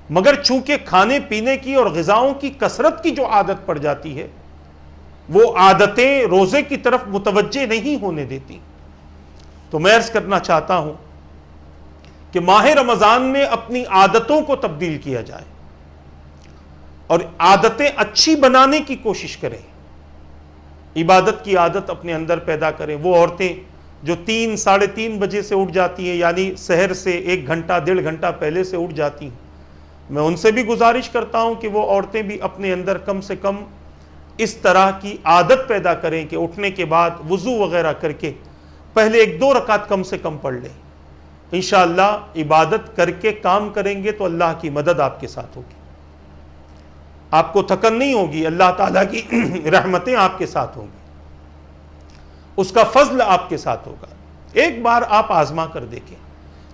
مگر چونکہ کھانے پینے کی اور غذاؤں کی کثرت کی جو عادت پڑ جاتی ہے وہ عادتیں روزے کی طرف متوجہ نہیں ہونے دیتی۔ تو میں عرض کرنا چاہتا ہوں کہ ماہ رمضان میں اپنی عادتوں کو تبدیل کیا جائے اور عادتیں اچھی بنانے کی کوشش کریں، عبادت کی عادت اپنے اندر پیدا کریں۔ وہ عورتیں جو 3 ساڑھے 3 بجے سے اٹھ جاتی ہیں، یعنی سحر سے 1 گھنٹہ 1.5 گھنٹہ پہلے سے اٹھ جاتی ہیں، میں ان سے بھی گزارش کرتا ہوں کہ وہ عورتیں بھی اپنے اندر کم سے کم اس طرح کی عادت پیدا کریں کہ اٹھنے کے بعد وضو وغیرہ کر کے پہلے 1-2 رکعت کم سے کم پڑھ لیں۔ انشاءاللہ عبادت کر کے کام کریں گے تو اللہ کی مدد آپ کے ساتھ ہوگی، آپ کو تھکن نہیں ہوگی، اللہ تعالیٰ کی رحمتیں آپ کے ساتھ ہوں گی، اس کا فضل آپ کے ساتھ ہوگا۔ ایک بار آپ آزما کر دیکھیں۔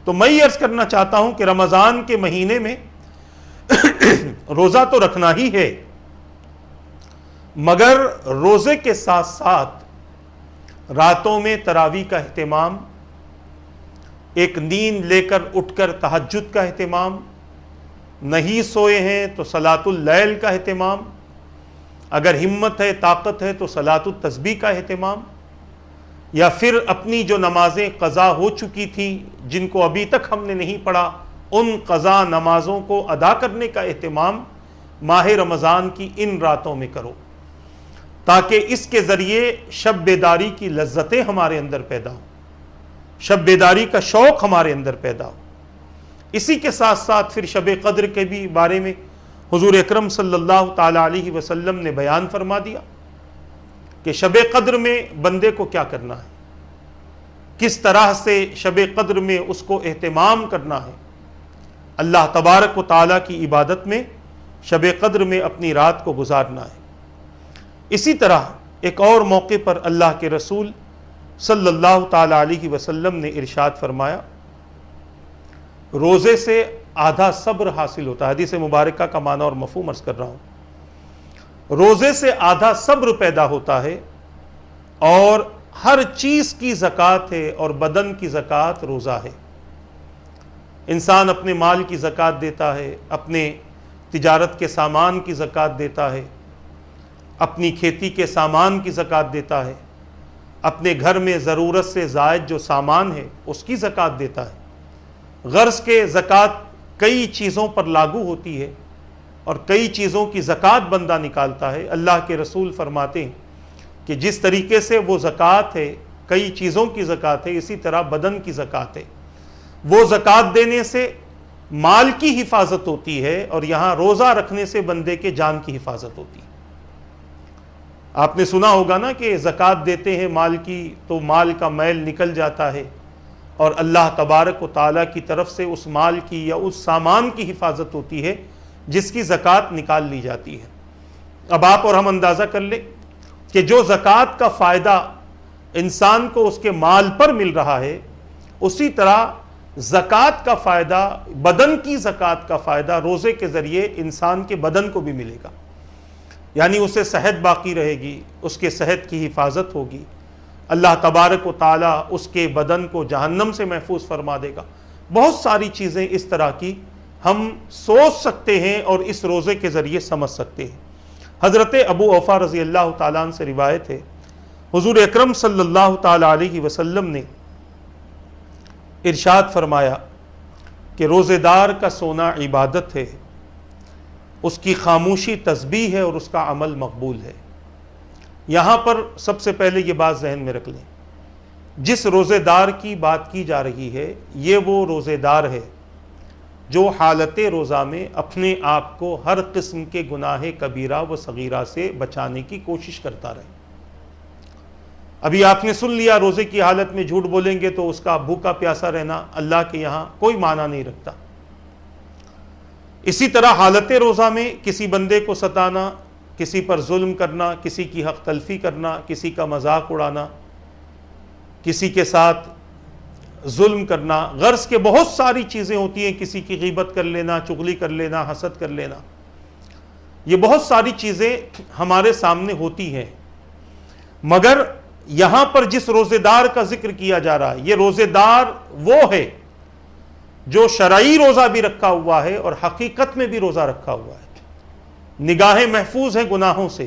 تو میں یہ عرض کرنا چاہتا ہوں کہ رمضان کے مہینے میں روزہ تو رکھنا ہی ہے، مگر روزے کے ساتھ ساتھ راتوں میں تراویح کا اہتمام، ایک نیند لے کر اٹھ کر تہجد کا اہتمام، نہیں سوئے ہیں تو صلاۃ اللیل کا اہتمام، اگر ہمت ہے طاقت ہے تو صلاۃ التسبیح کا اہتمام، یا پھر اپنی جو نمازیں قضا ہو چکی تھیں جن کو ابھی تک ہم نے نہیں پڑھا ان قضا نمازوں کو ادا کرنے کا اہتمام ماہ رمضان کی ان راتوں میں کرو، تاکہ اس کے ذریعے شب بیداری کی لذتیں ہمارے اندر پیدا ہوں، شب بیداری کا شوق ہمارے اندر پیدا ہو۔ اسی کے ساتھ ساتھ پھر شب قدر کے بھی بارے میں حضور اکرم صلی اللہ تعالی علیہ وسلم نے بیان فرما دیا کہ شب قدر میں بندے کو کیا کرنا ہے، کس طرح سے شب قدر میں اس کو اہتمام کرنا ہے، اللہ تبارک و تعالیٰ کی عبادت میں شب قدر میں اپنی رات کو گزارنا ہے۔ اسی طرح ایک اور موقع پر اللہ کے رسول صلی اللہ تعالی علیہ وسلم نے ارشاد فرمایا، روزے سے آدھا صبر حاصل ہوتا ہے۔ حدیث مبارکہ کا معنی اور مفہوم عرض کر رہا ہوں۔ روزے سے آدھا صبر پیدا ہوتا ہے، اور ہر چیز کی زکوٰۃ ہے، اور بدن کی زکوٰۃ روزہ ہے۔ انسان اپنے مال کی زکوٰۃ دیتا ہے، اپنے تجارت کے سامان کی زکوٰۃ دیتا ہے، اپنی کھیتی کے سامان کی زکوٰۃ دیتا ہے، اپنے گھر میں ضرورت سے زائد جو سامان ہے اس کی زکوٰۃ دیتا ہے۔ غرض کے زکوٰۃ کئی چیزوں پر لاگو ہوتی ہے، اور کئی چیزوں کی زکوٰۃ بندہ نکالتا ہے۔ اللہ کے رسول فرماتے ہیں کہ جس طریقے سے وہ زکوٰۃ ہے، کئی چیزوں کی زکوٰۃ ہے، اسی طرح بدن کی زکوٰۃ ہے۔ وہ زکوٰۃ دینے سے مال کی حفاظت ہوتی ہے، اور یہاں روزہ رکھنے سے بندے کے جان کی حفاظت ہوتی ہے۔ آپ نے سنا ہوگا نا کہ زکوٰۃ دیتے ہیں مال کی تو مال کا میل نکل جاتا ہے، اور اللہ تبارک و تعالیٰ کی طرف سے اس مال کی یا اس سامان کی حفاظت ہوتی ہے جس کی زکوٰۃ نکال لی جاتی ہے۔ اب آپ اور ہم اندازہ کر لیں کہ جو زکوٰۃ کا فائدہ انسان کو اس کے مال پر مل رہا ہے، اسی طرح زکوٰۃ کا فائدہ، بدن کی زکوٰۃ کا فائدہ روزے کے ذریعے انسان کے بدن کو بھی ملے گا۔ یعنی اسے صحت باقی رہے گی، اس کے صحت کی حفاظت ہوگی، اللہ تبارک و تعالیٰ اس کے بدن کو جہنم سے محفوظ فرما دے گا۔ بہت ساری چیزیں اس طرح کی ہم سوچ سکتے ہیں اور اس روزے کے ذریعے سمجھ سکتے ہیں۔ حضرت ابو اوفا رضی اللہ تعالیٰ عنہ سے روایت ہے، حضور اکرم صلی اللہ تعالیٰ علیہ وسلم نے ارشاد فرمایا کہ روزے دار کا سونا عبادت ہے، اس کی خاموشی تسبیح ہے، اور اس کا عمل مقبول ہے۔ یہاں پر سب سے پہلے یہ بات ذہن میں رکھ لیں، جس روزے دار کی بات کی جا رہی ہے یہ وہ روزے دار ہے جو حالت روزہ میں اپنے آپ کو ہر قسم کے گناہ کبیرہ و صغیرہ سے بچانے کی کوشش کرتا رہے۔ ابھی آپ نے سن لیا روزے کی حالت میں جھوٹ بولیں گے تو اس کا بھوکا پیاسا رہنا اللہ کے یہاں کوئی معنی نہیں رکھتا۔ اسی طرح حالت روزہ میں کسی بندے کو ستانا، کسی پر ظلم کرنا، کسی کی حق تلفی کرنا، کسی کا مذاق اڑانا، کسی کے ساتھ ظلم کرنا، غرض کے بہت ساری چیزیں ہوتی ہیں، کسی کی غیبت کر لینا، چغلی کر لینا، حسد کر لینا، یہ بہت ساری چیزیں ہمارے سامنے ہوتی ہیں۔ مگر یہاں پر جس روزے دار کا ذکر کیا جا رہا ہے، یہ روزے دار وہ ہے جو شرعی روزہ بھی رکھا ہوا ہے اور حقیقت میں بھی روزہ رکھا ہوا ہے، نگاہیں محفوظ ہیں گناہوں سے،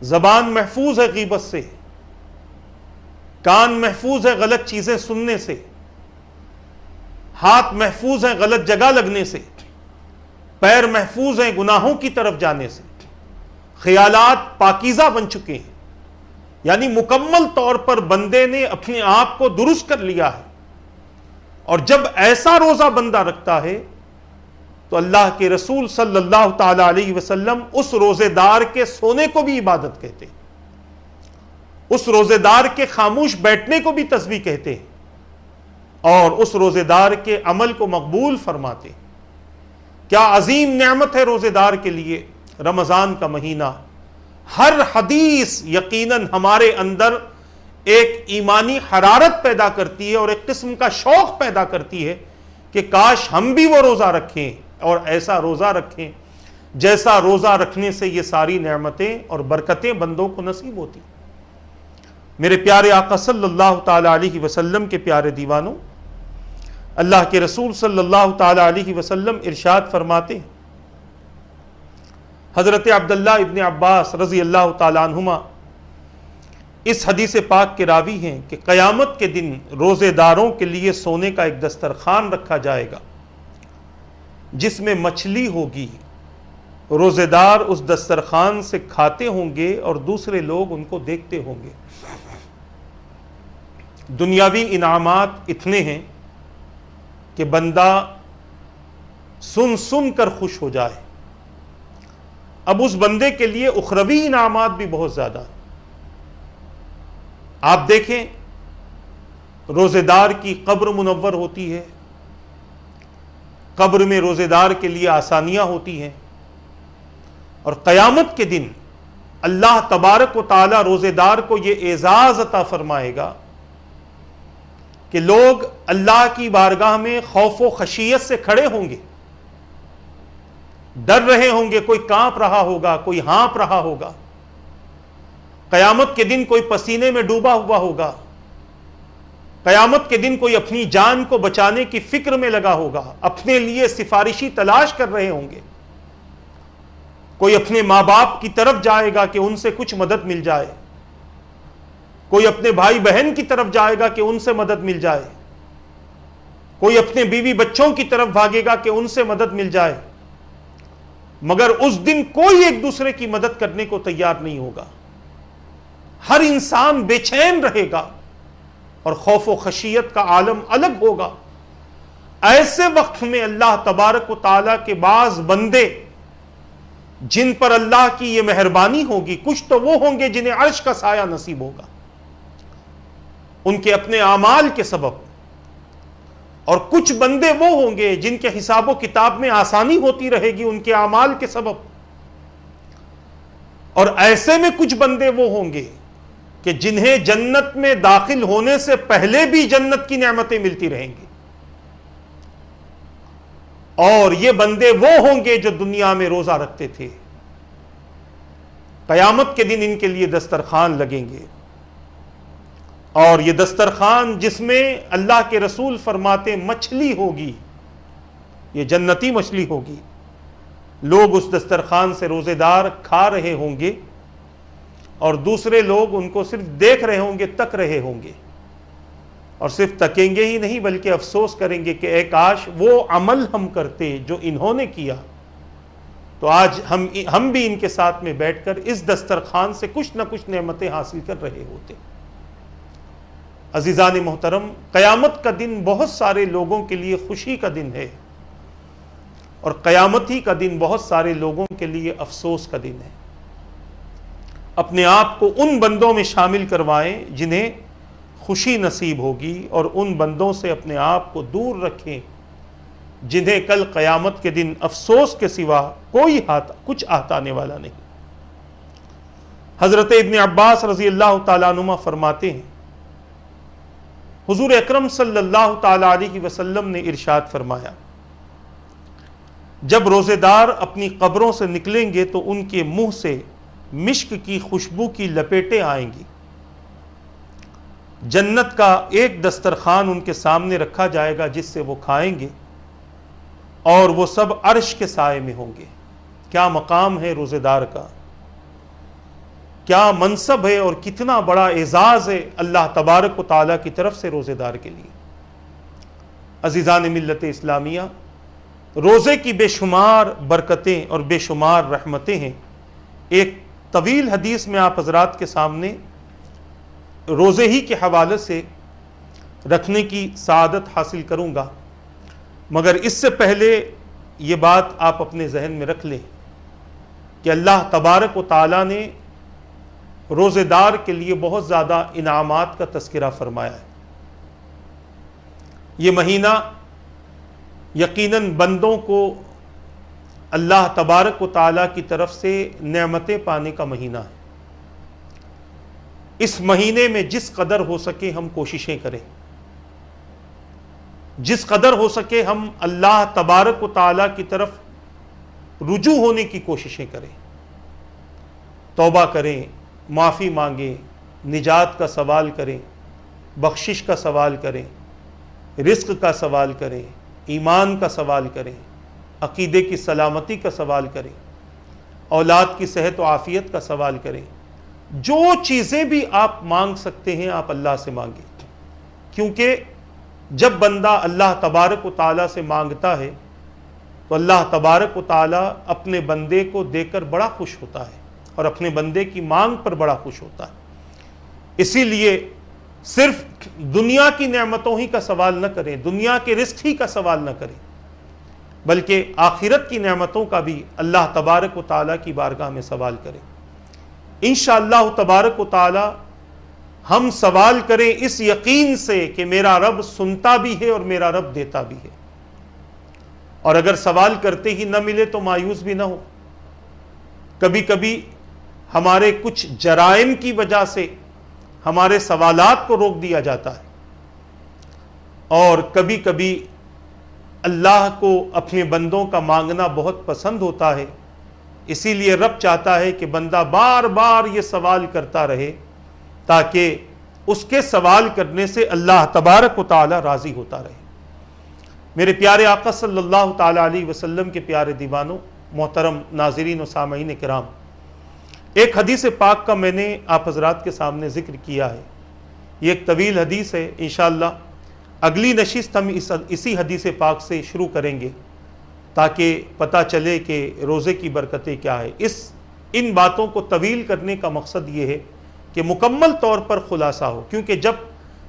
زبان محفوظ ہے غیبت سے، کان محفوظ ہے غلط چیزیں سننے سے، ہاتھ محفوظ ہیں غلط جگہ لگنے سے، پیر محفوظ ہیں گناہوں کی طرف جانے سے، خیالات پاکیزہ بن چکے ہیں، یعنی مکمل طور پر بندے نے اپنے آپ کو درست کر لیا ہے۔ اور جب ایسا روزہ بندہ رکھتا ہے تو اللہ کے رسول صلی اللہ تعالی علیہ وسلم اس روزے دار کے سونے کو بھی عبادت کہتے ہیں، اس روزے دار کے خاموش بیٹھنے کو بھی تسبیح کہتے ہیں، اور اس روزے دار کے عمل کو مقبول فرماتے ہیں۔ کیا عظیم نعمت ہے روزے دار کے لیے رمضان کا مہینہ۔ ہر حدیث یقیناً ہمارے اندر ایک ایمانی حرارت پیدا کرتی ہے اور ایک قسم کا شوق پیدا کرتی ہے کہ کاش ہم بھی وہ روزہ رکھیں اور ایسا روزہ رکھیں جیسا روزہ رکھنے سے یہ ساری نعمتیں اور برکتیں بندوں کو نصیب ہوتی۔ میرے پیارے آقا صلی اللہ تعالی علیہ وسلم کے پیارے دیوانوں، اللہ کے رسول صلی اللہ تعالی علیہ وسلم ارشاد فرماتے ہیں، حضرت عبداللہ ابن عباس رضی اللہ تعالی عنہما اس حدیث پاک کے راوی ہیں کہ قیامت کے دن روزے داروں کے لیے سونے کا ایک دسترخوان رکھا جائے گا جس میں مچھلی ہوگی، روزے دار اس دسترخوان سے کھاتے ہوں گے اور دوسرے لوگ ان کو دیکھتے ہوں گے۔ دنیاوی انعامات اتنے ہیں کہ بندہ سن سن کر خوش ہو جائے، اب اس بندے کے لیے اخروی انعامات بھی بہت زیادہ ہیں۔ آپ دیکھیں روزے دار کی قبر منور ہوتی ہے، قبر میں روزے دار کے لیے آسانیاں ہوتی ہیں، اور قیامت کے دن اللہ تبارک و تعالی روزے دار کو یہ اعزاز عطا فرمائے گا کہ لوگ اللہ کی بارگاہ میں خوف و خشیت سے کھڑے ہوں گے، ڈر رہے ہوں گے، کوئی کانپ رہا ہوگا، کوئی ہانپ رہا ہوگا، قیامت کے دن کوئی پسینے میں ڈوبا ہوا ہوگا، قیامت کے دن کوئی اپنی جان کو بچانے کی فکر میں لگا ہوگا، اپنے لیے سفارشی تلاش کر رہے ہوں گے، کوئی اپنے ماں باپ کی طرف جائے گا کہ ان سے کچھ مدد مل جائے، کوئی اپنے بھائی بہن کی طرف جائے گا کہ ان سے مدد مل جائے، کوئی اپنے بیوی بچوں کی طرف بھاگے گا کہ ان سے مدد مل جائے، مگر اس دن کوئی ایک دوسرے کی مدد کرنے کو تیار نہیں ہوگا، ہر انسان بے چین رہے گا اور خوف و خشیت کا عالم الگ ہوگا۔ ایسے وقت میں اللہ تبارک و تعالیٰ کے بعض بندے جن پر اللہ کی یہ مہربانی ہوگی، کچھ تو وہ ہوں گے جنہیں عرش کا سایہ نصیب ہوگا ان کے اپنے اعمال کے سبب، اور کچھ بندے وہ ہوں گے جن کے حساب و کتاب میں آسانی ہوتی رہے گی ان کے اعمال کے سبب، اور ایسے میں کچھ بندے وہ ہوں گے کہ جنہیں جنت میں داخل ہونے سے پہلے بھی جنت کی نعمتیں ملتی رہیں گی، اور یہ بندے وہ ہوں گے جو دنیا میں روزہ رکھتے تھے، قیامت کے دن ان کے لیے دسترخوان لگیں گے، اور یہ دسترخوان جس میں اللہ کے رسول فرماتے مچھلی ہوگی، یہ جنتی مچھلی ہوگی، لوگ اس دسترخوان سے روزے دار کھا رہے ہوں گے اور دوسرے لوگ ان کو صرف دیکھ رہے ہوں گے، تک رہے ہوں گے، اور صرف تکیں گے ہی نہیں بلکہ افسوس کریں گے کہ اے کاش وہ عمل ہم کرتے جو انہوں نے کیا تو آج ہم بھی ان کے ساتھ میں بیٹھ کر اس دسترخوان سے کچھ نہ کچھ نعمتیں حاصل کر رہے ہوتے۔ عزیزان محترم، قیامت کا دن بہت سارے لوگوں کے لیے خوشی کا دن ہے، اور قیامت ہی کا دن بہت سارے لوگوں کے لیے افسوس کا دن ہے۔ اپنے آپ کو ان بندوں میں شامل کروائیں جنہیں خوشی نصیب ہوگی، اور ان بندوں سے اپنے آپ کو دور رکھیں جنہیں کل قیامت کے دن افسوس کے سوا کوئی کچھ آنے والا نہیں۔ حضرت ابن عباس رضی اللہ تعالیٰ عنہما فرماتے ہیں، حضور اکرم صلی اللہ تعالیٰ علیہ وسلم نے ارشاد فرمایا، جب روزے دار اپنی قبروں سے نکلیں گے تو ان کے منہ سے مشک کی خوشبو کی لپیٹیں آئیں گی، جنت کا ایک دسترخوان ان کے سامنے رکھا جائے گا جس سے وہ کھائیں گے، اور وہ سب عرش کے سائے میں ہوں گے۔ کیا مقام ہے روزے دار کا، کیا منصب ہے، اور کتنا بڑا اعزاز ہے اللہ تبارک و تعالیٰ کی طرف سے روزے دار کے لیے۔ عزیزان ملت اسلامیہ، روزے کی بے شمار برکتیں اور بے شمار رحمتیں ہیں۔ ایک طویل حدیث میں آپ حضرات کے سامنے روزے ہی کے حوالے سے رکھنے کی سعادت حاصل کروں گا، مگر اس سے پہلے یہ بات آپ اپنے ذہن میں رکھ لیں کہ اللہ تبارک و تعالیٰ نے روزے دار کے لیے بہت زیادہ انعامات کا تذکرہ فرمایا ہے۔ یہ مہینہ یقیناً بندوں کو اللہ تبارک و تعالیٰ کی طرف سے نعمتیں پانے کا مہینہ ہے۔ اس مہینے میں جس قدر ہو سکے ہم کوششیں کریں، جس قدر ہو سکے ہم اللہ تبارک و تعالیٰ کی طرف رجوع ہونے کی کوششیں کریں، توبہ کریں، معافی مانگیں، نجات کا سوال کریں، بخشش کا سوال کریں، رزق کا سوال کریں، ایمان کا سوال کریں، عقیدے کی سلامتی کا سوال کریں، اولاد کی صحت و عافیت کا سوال کریں۔ جو چیزیں بھی آپ مانگ سکتے ہیں آپ اللہ سے مانگیں، کیونکہ جب بندہ اللہ تبارک و تعالیٰ سے مانگتا ہے تو اللہ تبارک و تعالیٰ اپنے بندے کو دے کر بڑا خوش ہوتا ہے اور اپنے بندے کی مانگ پر بڑا خوش ہوتا ہے۔ اسی لیے صرف دنیا کی نعمتوں ہی کا سوال نہ کریں، دنیا کے رزق ہی کا سوال نہ کریں، بلکہ آخرت کی نعمتوں کا بھی اللہ تبارک و تعالیٰ کی بارگاہ میں سوال کریں۔ انشاءاللہ تبارک و تعالیٰ ہم سوال کریں اس یقین سے کہ میرا رب سنتا بھی ہے اور میرا رب دیتا بھی ہے، اور اگر سوال کرتے ہی نہ ملے تو مایوس بھی نہ ہو۔ کبھی کبھی ہمارے کچھ جرائم کی وجہ سے ہمارے سوالات کو روک دیا جاتا ہے، اور کبھی کبھی اللہ کو اپنے بندوں کا مانگنا بہت پسند ہوتا ہے، اسی لیے رب چاہتا ہے کہ بندہ بار بار یہ سوال کرتا رہے تاکہ اس کے سوال کرنے سے اللہ تبارک و تعالی راضی ہوتا رہے۔ میرے پیارے آقا صلی اللہ تعالی علیہ وسلم کے پیارے دیوانوں، محترم ناظرین و سامعین کرام، ایک حدیث پاک کا میں نے آپ حضرات کے سامنے ذکر کیا ہے۔ یہ ایک طویل حدیث ہے، انشاءاللہ اگلی نشست ہم اسی حدیث پاک سے شروع کریں گے تاکہ پتہ چلے کہ روزے کی برکتیں کیا ہے۔ ان باتوں کو طویل کرنے کا مقصد یہ ہے کہ مکمل طور پر خلاصہ ہو، کیونکہ جب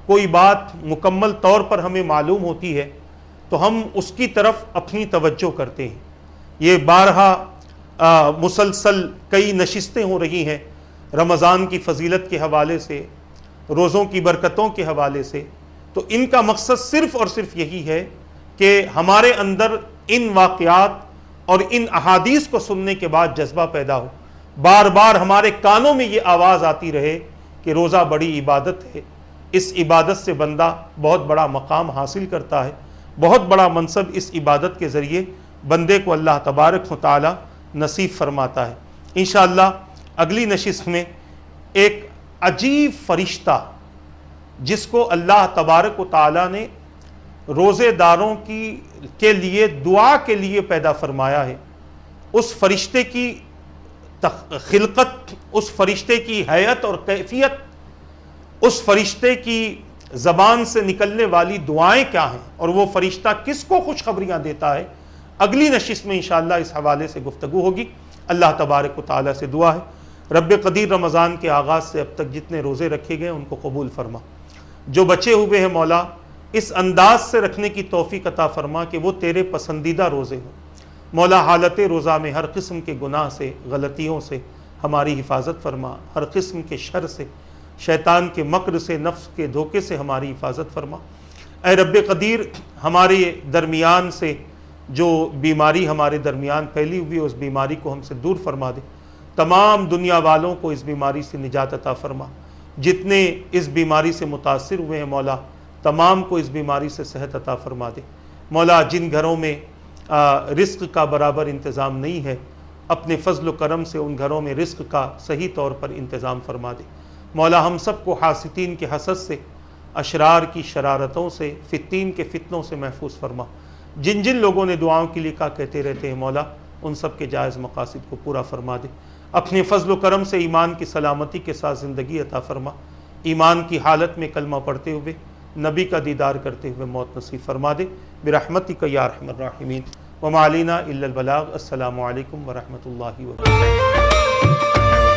کوئی بات مکمل طور پر ہمیں معلوم ہوتی ہے تو ہم اس کی طرف اپنی توجہ کرتے ہیں۔ یہ بارہا مسلسل کئی نشستیں ہو رہی ہیں رمضان کی فضیلت کے حوالے سے، روزوں کی برکتوں کے حوالے سے، تو ان کا مقصد صرف اور صرف یہی ہے کہ ہمارے اندر ان واقعات اور ان احادیث کو سننے کے بعد جذبہ پیدا ہو، بار بار ہمارے کانوں میں یہ آواز آتی رہے کہ روزہ بڑی عبادت ہے، اس عبادت سے بندہ بہت بڑا مقام حاصل کرتا ہے، بہت بڑا منصب اس عبادت کے ذریعے بندے کو اللہ تبارک و تعالی نصیب فرماتا ہے۔ انشاءاللہ اگلی نشست میں ایک عجیب فرشتہ جس کو اللہ تبارک و تعالی نے روزے داروں کے لیے دعا کے لیے پیدا فرمایا ہے، اس فرشتے کی خلقت، اس فرشتے کی حیت اور کیفیت، اس فرشتے کی زبان سے نکلنے والی دعائیں کیا ہیں اور وہ فرشتہ کس کو خوشخبریاں دیتا ہے، اگلی نشست میں انشاءاللہ اس حوالے سے گفتگو ہوگی۔ اللہ تبارک و تعالی سے دعا ہے رب قدیر رمضان کے آغاز سے اب تک جتنے روزے رکھے گئے ان کو قبول فرما، جو بچے ہوئے ہیں مولا اس انداز سے رکھنے کی توفیق عطا فرما کہ وہ تیرے پسندیدہ روزے ہوں۔ مولا حالت روزہ میں ہر قسم کے گناہ سے، غلطیوں سے ہماری حفاظت فرما، ہر قسم کے شر سے، شیطان کے مکر سے، نفس کے دھوکے سے ہماری حفاظت فرما۔ اے رب قدیر ہمارے درمیان سے جو بیماری ہمارے درمیان پھیلی ہوئی ہے اس بیماری کو ہم سے دور فرما دے، تمام دنیا والوں کو اس بیماری سے نجات عطا فرما، جتنے اس بیماری سے متاثر ہوئے ہیں مولا تمام کو اس بیماری سے صحت عطا فرما دے۔ مولا جن گھروں میں رزق کا برابر انتظام نہیں ہے، اپنے فضل و کرم سے ان گھروں میں رزق کا صحیح طور پر انتظام فرما دے۔ مولا ہم سب کو حاسدین کے حسد سے، اشرار کی شرارتوں سے، فتین کے فتنوں سے محفوظ فرما۔ جن جن لوگوں نے دعاؤں کے لیے کہا کہتے رہتے ہیں مولا ان سب کے جائز مقاصد کو پورا فرما دے۔ اپنے فضل و کرم سے ایمان کی سلامتی کے ساتھ زندگی عطا فرما، ایمان کی حالت میں کلمہ پڑھتے ہوئے نبی کا دیدار کرتے ہوئے موت نصیب فرما دے برحمتک یا ارحم الراحمین۔ وما علینا الا البلاغ۔ السلام علیکم ورحمۃ اللہ وبرکاتہ۔